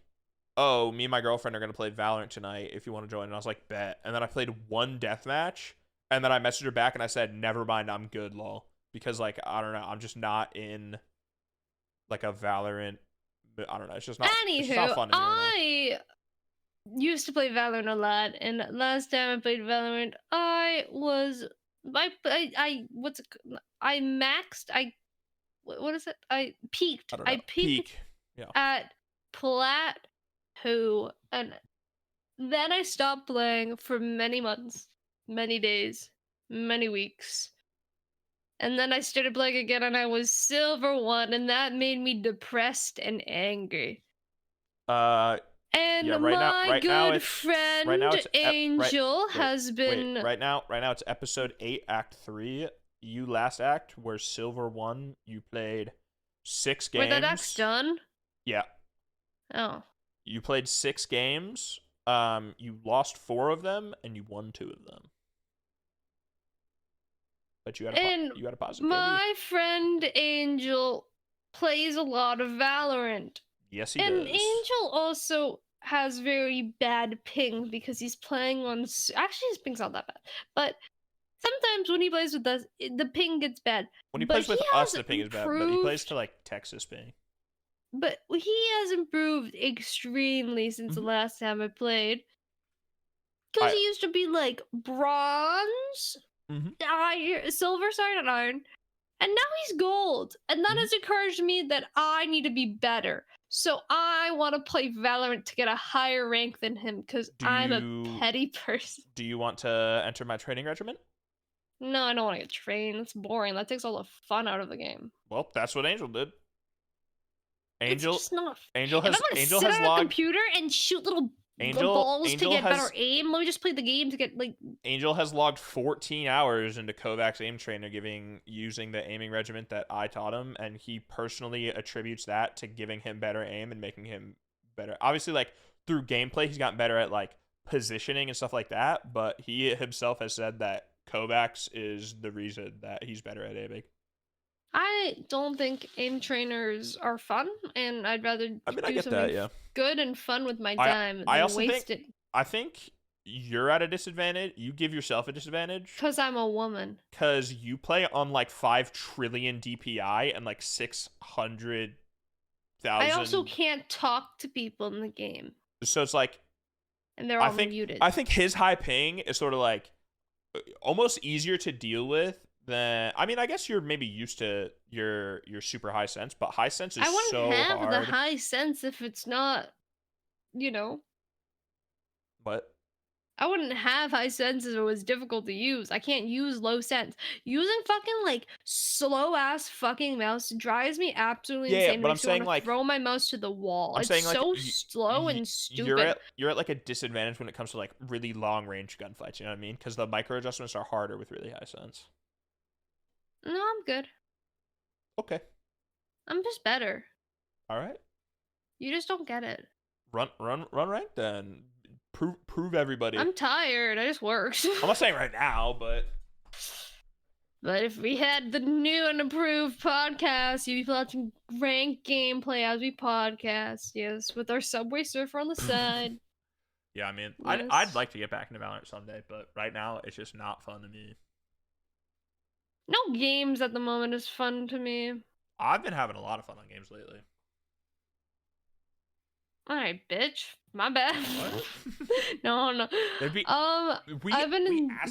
oh, me and my girlfriend are going to play Valorant tonight if you want to join. And I was like, bet. And then I played one deathmatch. And then I messaged her back and I said, never mind, I'm good, lol. Because, like, I don't know. I'm just not in, like, a Valorant. I don't know. It's just not, Anywho, it's just not fun to me right I used to play Valorant a lot, and last time I played Valorant, I maxed. What is it? I peaked. I don't know. I peaked Peak. Yeah. at plateau, and then I stopped playing for many months, many days, many weeks. And then I started playing again and I was silver 1, and that made me depressed and angry. And Yeah, my good friend Angel wait, has been right now it's episode 8, act 3. You last act where silver 1, you played 6 games. Wait, that act's done? Yeah. Oh. You played 6 games. You lost 4 of them and you won 2 of them. But you had a positive my friend Angel plays a lot of Valorant. Yes, he and does. Angel also has very bad ping because he's playing on. Actually, his ping's not that bad, but sometimes when he plays with us, the ping gets bad. When he But plays with he us, has the ping is bad. But he plays to like Texas ping. But he has improved extremely since the last time I played. Because he used to be like bronze, iron, silver, sorry, not iron. And now he's gold. And that has encouraged me that I need to be better. So I want to play Valorant to get a higher rank than him because I'm a petty person. Do you want to enter my training regimen? No, I don't want to get trained. That's boring. That takes all the fun out of the game. Well, that's what Angel did. It's just not. Angel if I'm gonna Angel sit has on a logged computer and shoot little balls to get better aim. Let me just play the game to get like. Angel has logged 14 hours into Kovac's aim trainer, using the aiming regiment that I taught him, and he personally attributes that to giving him better aim and making him better. Obviously, like through gameplay, he's gotten better at like positioning and stuff like that. But he himself has said that Kovacs is the reason that he's better at aiming. I don't think aim trainers are fun, and I'd rather do something good and fun with my time than waste it. I think you're at a disadvantage. You give yourself a disadvantage. Because I'm a woman. Because you play on like 5 trillion DPI and like 600,000. I also can't talk to people in the game. So it's like. And they're all muted. I think his high ping is sort of like almost easier to deal with. I mean, I guess you're maybe used to your super high sense, but high sense is so hard. I wouldn't have the high sense if it's not, What? I wouldn't have high sense if it was difficult to use. I can't use low sense. Using fucking like slow ass fucking mouse drives me absolutely insane. But I'm saying like throw my mouse to the wall. It's so slow and stupid. You're at like a disadvantage when it comes to like really long range gunfights. You know what I mean? Because the micro adjustments are harder with really high sense. No, I'm good. Okay. I'm just better. All right. You just don't get it. Run rank then. Prove everybody. I'm tired. I just worked. I'm not saying right now, but. But if we had the new and improved podcast, you'd be watching rank gameplay as we podcast. Yes, with our Subway Surfer on the side. Yeah, I mean, yes. I'd like to get back into Valorant someday, but right now it's just not fun to me. No games at the moment is fun to me. I've been having a lot of fun on games lately. Alright, bitch. My bad. What? No. We ask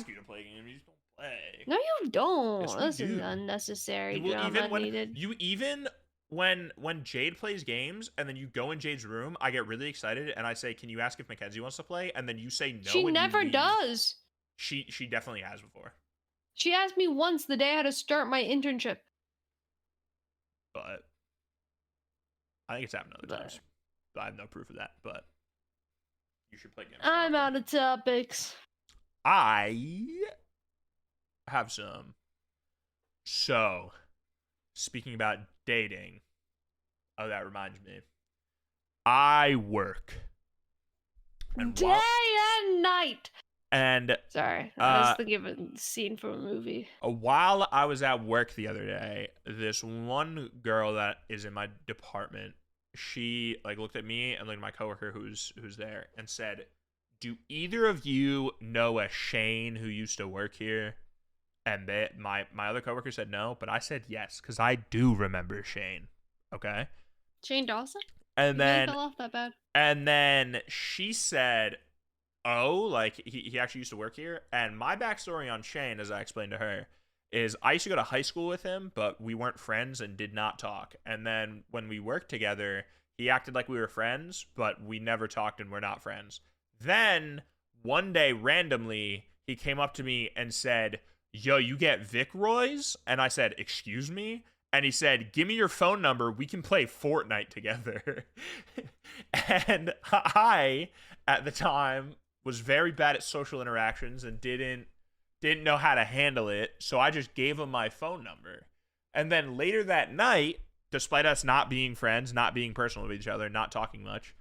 you to play games, you just don't play. No, you don't. Yes, this is unnecessary drama needed. When Jade plays games and then you go in Jade's room, I get really excited and I say, "Can you ask if Mckenzie wants to play?" And then you say no. She never does. She definitely has before. She asked me once the day I had to start my internship. But I think it's happened other times. I have no proof of that, but you should play games. I'm out of topics. I have some. So, speaking about dating, that reminds me. I work. Day and night. And sorry, I was thinking of a scene from a movie. While I was at work the other day, this one girl that is in my department, she like looked at me and looked at my coworker who's there and said, "Do either of you know a Shane who used to work here?" And my other coworker said no, but I said yes because I do remember Shane. Okay. Shane Dawson? And You really then fell off that bad. and then she said, "Oh, like he actually used to work here." And my backstory on Shane, as I explained to her, is I used to go to high school with him, but we weren't friends and did not talk. And then when we worked together, he acted like we were friends, but we never talked and we're not friends. Then one day, randomly, he came up to me and said, "Yo, you get Vic Roy's?" And I said, "Excuse me?" And he said, "Give me your phone number. We can play Fortnite together." And I, at the time, was very bad at social interactions and didn't know how to handle it, so I just gave him my phone number. And then later that night, despite us not being friends, not being personal with each other, not talking much,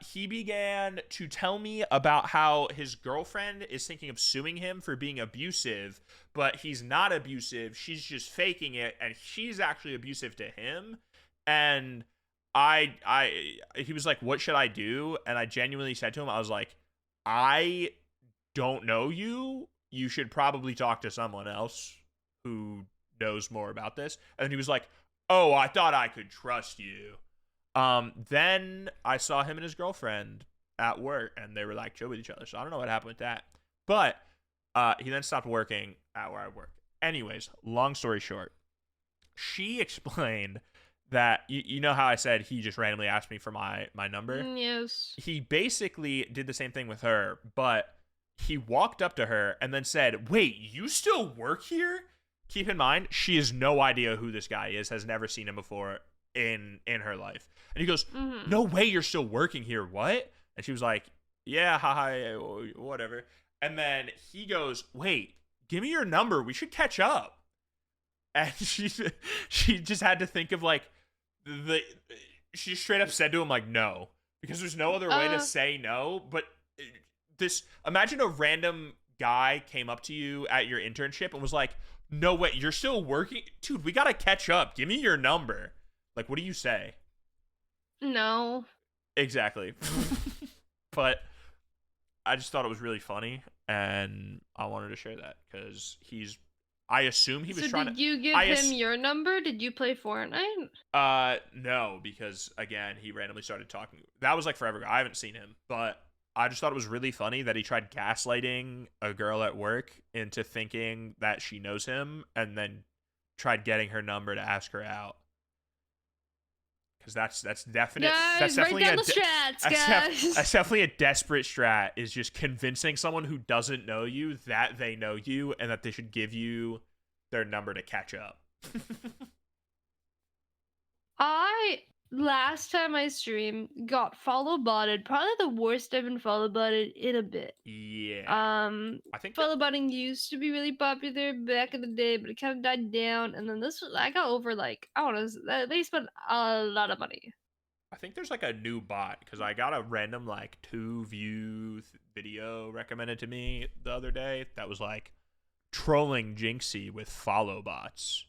he began to tell me about how his girlfriend is thinking of suing him for being abusive, but he's not abusive. She's just faking it, and she's actually abusive to him. And he was like, "What should I do?" And I genuinely said to him, I was like, "I don't know you. You should probably talk to someone else who knows more about this." And he was like, "Oh, I thought I could trust you." Then I saw him and his girlfriend at work, and they were like chill with each other. So I don't know what happened with that. But he then stopped working at where I work. Anyways, long story short, she explained that you know how I said he just randomly asked me for my number? Yes. He basically did the same thing with her, but he walked up to her and then said, "Wait, you still work here?" Keep in mind, she has no idea who this guy is, has never seen him before in her life. And he goes, "No way you're still working here, what?" And she was like, "Yeah, hi, whatever." And then he goes, "Wait, give me your number. We should catch up." And she just had to think of like she straight up said to him like no, because there's no other way to say no. But imagine a random guy came up to you at your internship and was like, "No way, you're still working? Dude, we gotta catch up. Give me your number." Like, what do you say? No. Exactly. But I just thought it was really funny, and I wanted to share that because I assume he was trying to. Did you give him your number? Did you play Fortnite? No, because again, he randomly started talking. That was like forever ago. I haven't seen him, but I just thought it was really funny that he tried gaslighting a girl at work into thinking that she knows him, and then tried getting her number to ask her out. Because that's definite. Guys, that's definitely write down the strats, guys. That's definitely a desperate strat. Is just convincing someone who doesn't know you that they know you and that they should give you their number to catch up. Last time I streamed got follow botted. Probably the worst I've been follow botted in a bit. Yeah. I think follow botting used to be really popular back in the day, but it kind of died down. And then I got over like I don't know. They spent a lot of money. I think there's like a new bot because I got a random like 2-view video recommended to me the other day that was like trolling Jinxie with follow bots.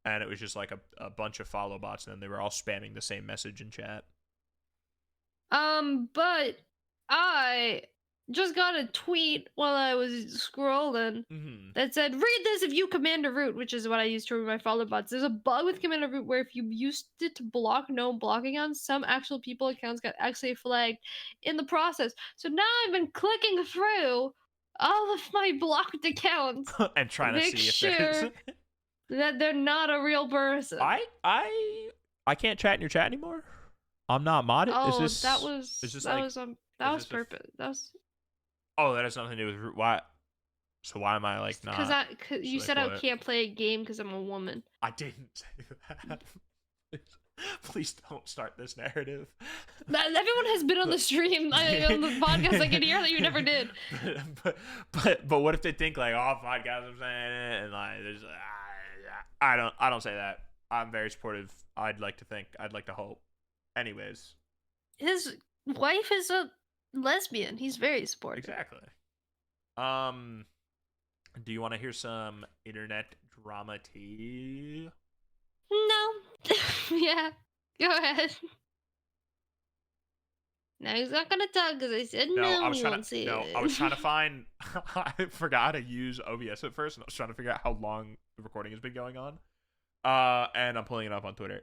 And it was just like a bunch of follow bots, and then they were all spamming the same message in chat. But I just got a tweet while I was scrolling that said, "Read this if you command a root," which is what I use to remove my follow bots. There's a bug with command a root where if you used it to block known blocking accounts, some actual people accounts got actually flagged in the process. So now I've been clicking through all of my blocked accounts and trying to see if there's that they're not a real person. I can't chat in your chat anymore. I'm not modded. Oh, that was purpose. That was. Oh, that has nothing to do with root. Why? So why am I like not? Because you said I can't play a game because I'm a woman. I didn't say that. Please don't start this narrative. Everyone has been on the stream, on the podcast. I can hear that you never did. But what if they think like, "Oh, podcast, I'm saying it," and like, there's, I don't say that. I'm very supportive. I'd like to hope. Anyways, his wife is a lesbian. He's very supportive. Exactly. Do you want to hear some internet drama tea? No. Yeah. Go ahead. Now he's not gonna talk because I said No, no, I and was he trying won't to. say No, it. I was trying to find. I forgot to use OBS at first, and I was trying to figure out how long the recording has been going on. And I'm pulling it up on Twitter.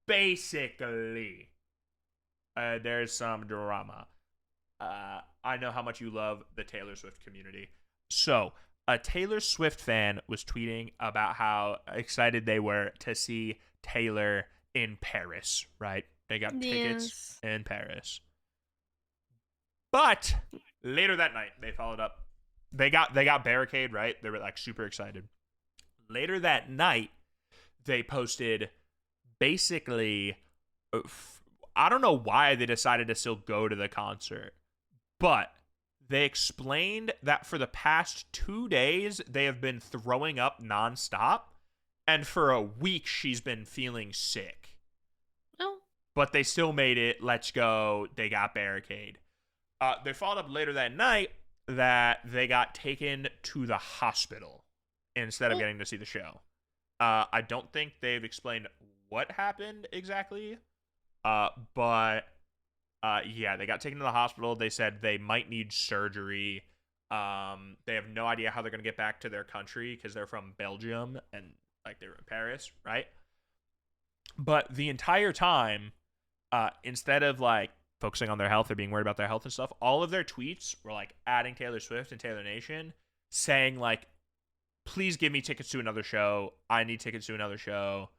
Basically, there's some drama. I know how much you love the Taylor Swift community. So, a Taylor Swift fan was tweeting about how excited they were to see Taylor in Paris, right? They got tickets Yes. in Paris. But later that night, they followed up. They got Barricade, right? They were like super excited. Later that night, they posted basically I don't know why they decided to still go to the concert, but they explained that for the past 2 days they have been throwing up nonstop, and for a week she's been feeling sick. Oh. But they still made it. Let's go. They got Barricade. They followed up later that night that they got taken to the hospital instead of getting to see the show. I don't think they've explained what happened exactly. But yeah, they got taken to the hospital. They said they might need surgery. They have no idea how they're going to get back to their country because they're from Belgium and like they were in Paris, right? But the entire time, instead of like focusing on their health or being worried about their health and stuff, all of their tweets were like adding Taylor Swift and Taylor Nation, saying like, please give me tickets to another show. I need tickets to another show.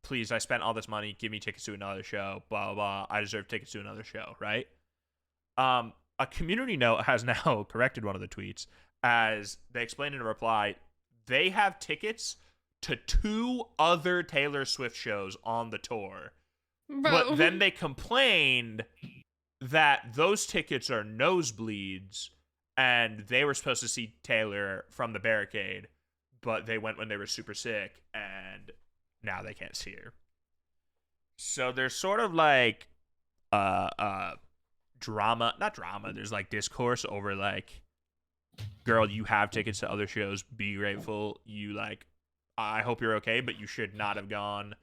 Please, I spent all this money. Give me tickets to another show. Blah, blah, blah. I deserve tickets to another show, right? A community note has now corrected one of the tweets as they explained in a reply, they have tickets to 2 other Taylor Swift shows on the tour. Bro. But then they complained that those tickets are nosebleeds and they were supposed to see Taylor from the Barricade, but they went when they were super sick and now they can't see her. So there's sort of like drama, not drama, there's like discourse over like, girl, you have tickets to other shows, be grateful. You like, I hope you're okay, but you should not have gone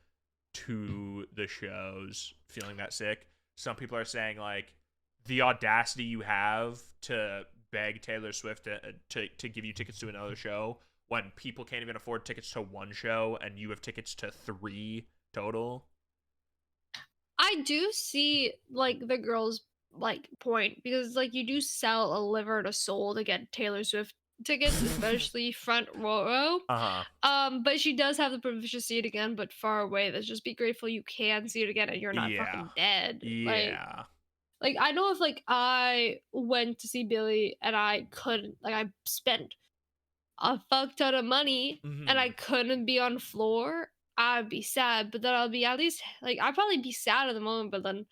to the shows feeling that sick. Some people are saying like the audacity you have to beg Taylor Swift to give you tickets to another show when people can't even afford tickets to one show and you have tickets to 3 total. I do see like the girl's like point because like you do sell a liver and a soul to get Taylor Swift tickets, especially front row. But she does have the privilege to see it again, but far away. Let's just be grateful you can see it again and you're not fucking dead. Yeah. Like I know if like I went to see Billy and I couldn't, like I spent a fuck ton of money and I couldn't be on floor, I'd be sad. But then I'll be at least like I'd probably be sad at the moment, but then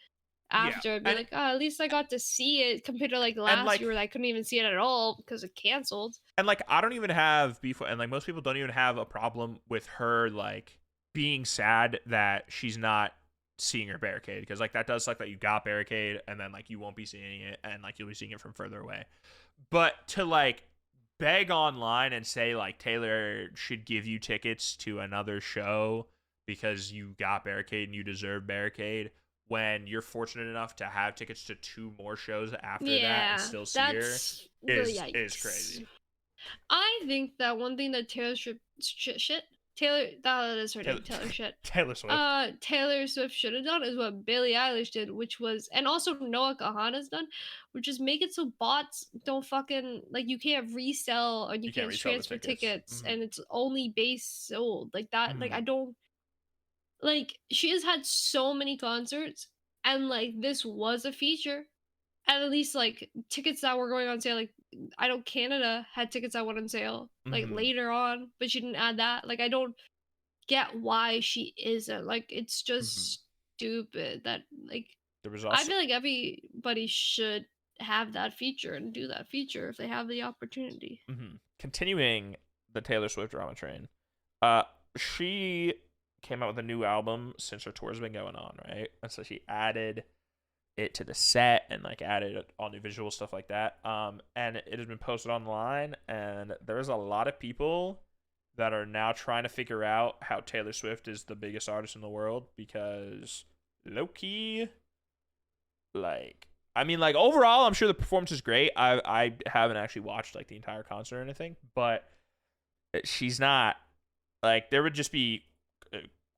after I'd be like, oh, at least I got to see it compared to like last year where I couldn't even see it at all because it canceled. And like I don't even have beef, and like most people don't even have a problem with her like being sad that she's not seeing her Barricade, because like that does suck that you got Barricade and then like you won't be seeing it and like you'll be seeing it from further away. But to like beg online and say like Taylor should give you tickets to another show because you got Barricade and you deserve Barricade when you're fortunate enough to have tickets to 2 more shows after that and still see her is crazy. I think that one thing that Taylor Swift should have done is what Billie Eilish did, which was, and also Noah Kahan has done, which is make it so bots don't fucking like you can't resell or you can't transfer tickets and it's only base sold like that. Like I don't like she has had so many concerts and like this was a feature. And at least like tickets that were going on sale, like I know Canada had tickets that went on sale like later on, but she didn't add that. Like I don't get why she isn't. Like it's just stupid that like there was also, I feel like everybody should have that feature and do that feature if they have the opportunity. Continuing the Taylor Swift drama train, she came out with a new album since her tour's been going on, right? And so she added it to the set and like added all new visual stuff like that. And it has been posted online, and there's a lot of people that are now trying to figure out how Taylor Swift is the biggest artist in the world, because low-key like, I mean, like, overall, I'm sure the performance is great. I haven't actually watched like the entire concert or anything, but she's not like, there would just be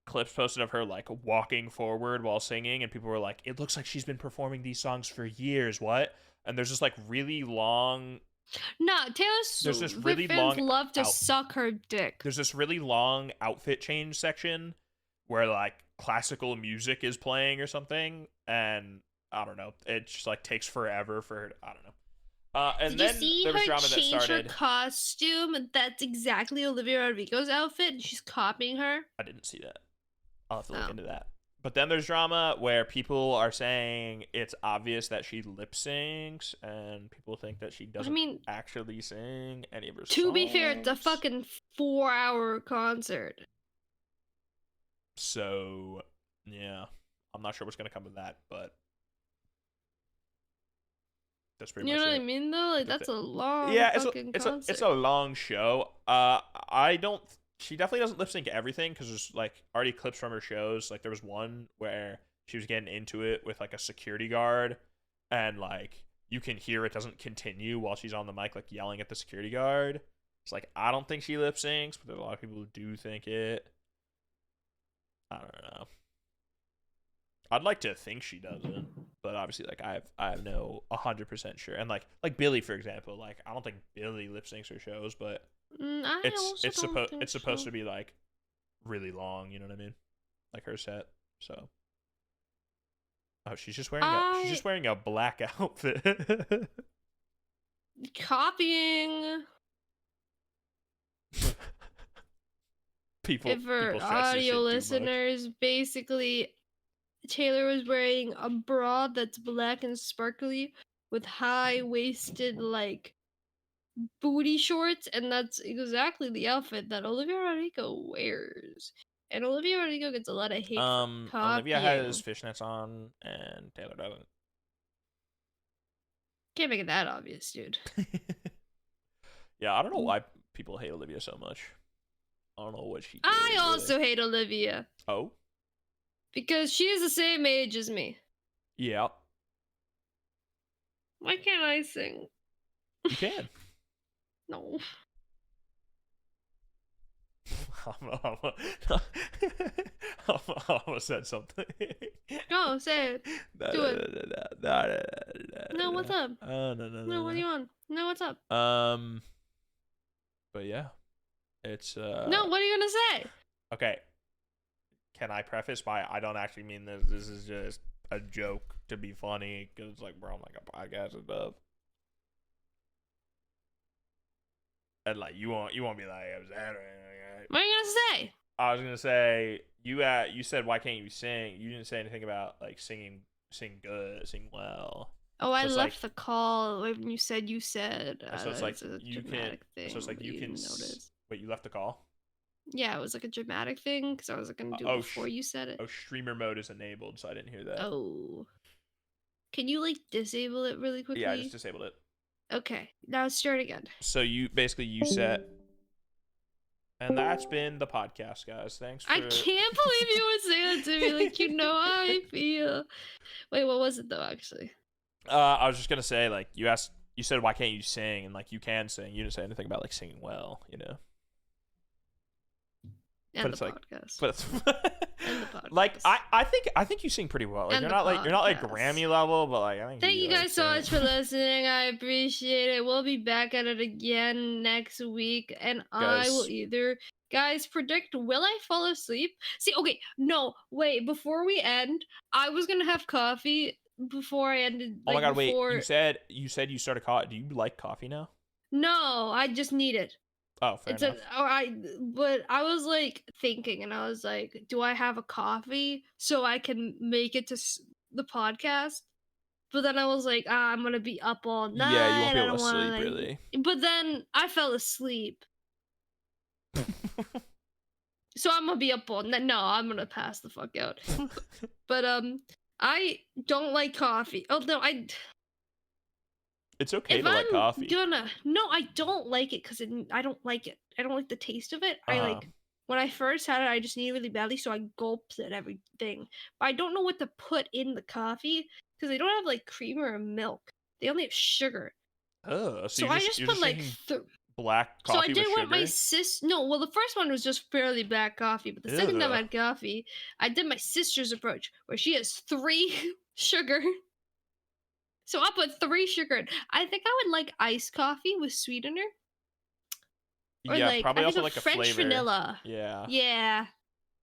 clips posted of her like walking forward while singing, and people were like, it looks like she's been performing these songs for years. What? And there's this like really long. No, Taylor There's this Swift really fans long love to suck her dick. There's this really long outfit change section where like classical music is playing or something, and I don't know, it just like takes forever for her to, I don't know. And Did then you see there was her drama that change her started. costume? That's exactly Olivia Rodrigo's outfit, and she's copying her. I didn't see that. I'll have to look Oh. into that. But then there's drama where people are saying it's obvious that she lip syncs, and people think that she doesn't actually sing any of her songs. To be fair, it's a fucking 4-hour concert. So, yeah. I'm not sure what's going to come of that, but that's pretty You much know what it. I mean, though? Like, that's a long fucking concert. It's a long show. She definitely doesn't lip sync everything, because there's like already clips from her shows. Like there was one where she was getting into it with like a security guard, and like you can hear it doesn't continue while she's on the mic, like yelling at the security guard. It's like, I don't think she lip syncs, but there's a lot of people who do think it. I don't know. I'd like to think she doesn't, but obviously, like I have no 100% sure. And like Billie, for example, like I don't think Billie lip syncs her shows, but it's supposed to be like really long. You know what I mean? Like her set. So, oh, she's just wearing a black outfit. Copying. People. For people audio listeners, basically, Taylor was wearing a bra that's black and sparkly with high-waisted like booty shorts, and that's exactly the outfit that Olivia Rodrigo wears. And Olivia Rodrigo gets a lot of hate for copying. Olivia has fishnets on, and Taylor doesn't. Can't make it that obvious, dude. Yeah, I don't know why people hate Olivia so much. I don't know what she did. I also hate Olivia. Oh? Because she is the same age as me. Yeah. Why can't I sing? You can. No. I almost said something. Go, say it. Do it. No, what's up? No, what do you want? No, what's up? But yeah. It's No, what are you gonna say? Okay. Can I preface by, I don't actually mean this. This is just a joke to be funny, because it's like, bro, I'm like a podcast and stuff. And like, you won't be like, I was that or anything. What are you gonna say? I was gonna say, you said, why can't you sing? You didn't say anything about like sing good, sing well. Oh, I left the call when you said you said. So it's like you can. So it's like you can notice. Wait, you left the call? Yeah, it was like a dramatic thing because I was gonna do it before you said it. Oh, streamer mode is enabled, so I didn't hear that. Oh. Can you like disable it really quickly? Yeah, I just disabled it. Okay, now start again. So you said, and that's been the podcast, guys. Thanks for. I can't believe you would say that to me. Like, you know how I feel. Wait, what was it though? Actually. I was just gonna say, like, you said, why can't you sing? And like, you can sing. You didn't say anything about like singing well, you know. And but it's podcast. But it's and the podcast. Like I think you sing pretty well. Like, you're not like Grammy level, but like I think. Thank you guys so much for listening. I appreciate it. We'll be back at it again next week, and I will either. Guys, predict, will I fall asleep? See, okay, no, wait, before we end, I was gonna have coffee before I ended. Like, oh my god, wait, you said you started coffee. Do you like coffee now? No, I just need it. Oh, fair enough. But I was like thinking, and I was like, do I have a coffee so I can make it to the podcast? But then I was like, I'm gonna be up all night. Yeah, you won't be able to sleep, really. But then I fell asleep. So I'm gonna be up all night. No, I'm gonna pass the fuck out. But I don't like coffee. Oh no, It's okay to like coffee. No, I don't like it because I don't like it. I don't like the taste of it. I like when I first had it, I just needed it really badly, so I gulped at everything. But I don't know what to put in the coffee because they don't have like cream or milk. They only have sugar. Oh, so So you're I just just you're put just like drinking black so I coffee did with what my sugar? sis. No, well, the first one was just fairly black coffee, but the second time I Ugh. had coffee, I did my sister's approach, where she has 3 sugar. So I put 3 sugar in. I think I would like iced coffee with sweetener, or Yeah, like probably I think also a like a French flavor. vanilla. Yeah. Yeah,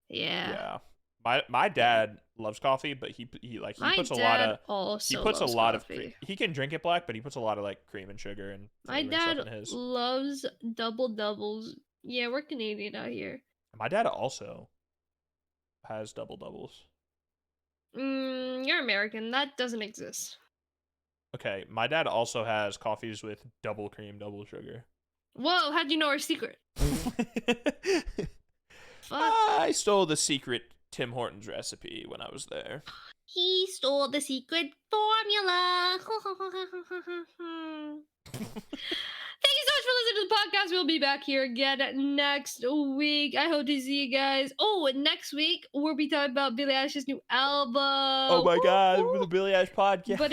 yeah, Yeah. My yeah. dad loves coffee, but he like he My puts a lot dad of also a loves lot of coffee. he can drink it black, but he puts a lot of like cream and sugar and My flavor and stuff dad in his. loves double doubles. Yeah, we're Canadian out here. My dad also has double doubles. You're American. That doesn't exist. Okay, my dad also has coffees with double cream, double sugar. Whoa, how'd you know our secret? Fuck. I stole the secret Tim Hortons recipe when I was there. He stole the secret formula. Thank you so much for listening to the podcast. We'll be back here again next week. I hope to see you guys. Oh, and next week we'll be talking about Billie Eilish's new album. Oh my god, Woo, with the Billie Eilish podcast. But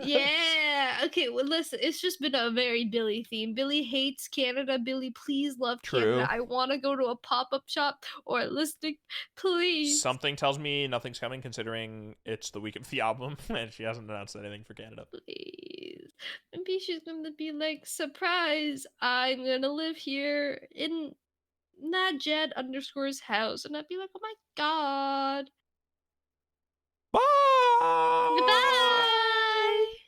yeah, okay. Well, listen, it's just been a very Billie theme. Billie hates Canada. Billie, please love True. Canada. I want to go to a pop-up shop or a listing, please. Something tells me nothing's coming, considering it's the week of the album and she hasn't announced anything for Canada. Please. Maybe she's gonna be like, surprise, I'm gonna live here in Najed_'s house. And I'd be like, oh my god.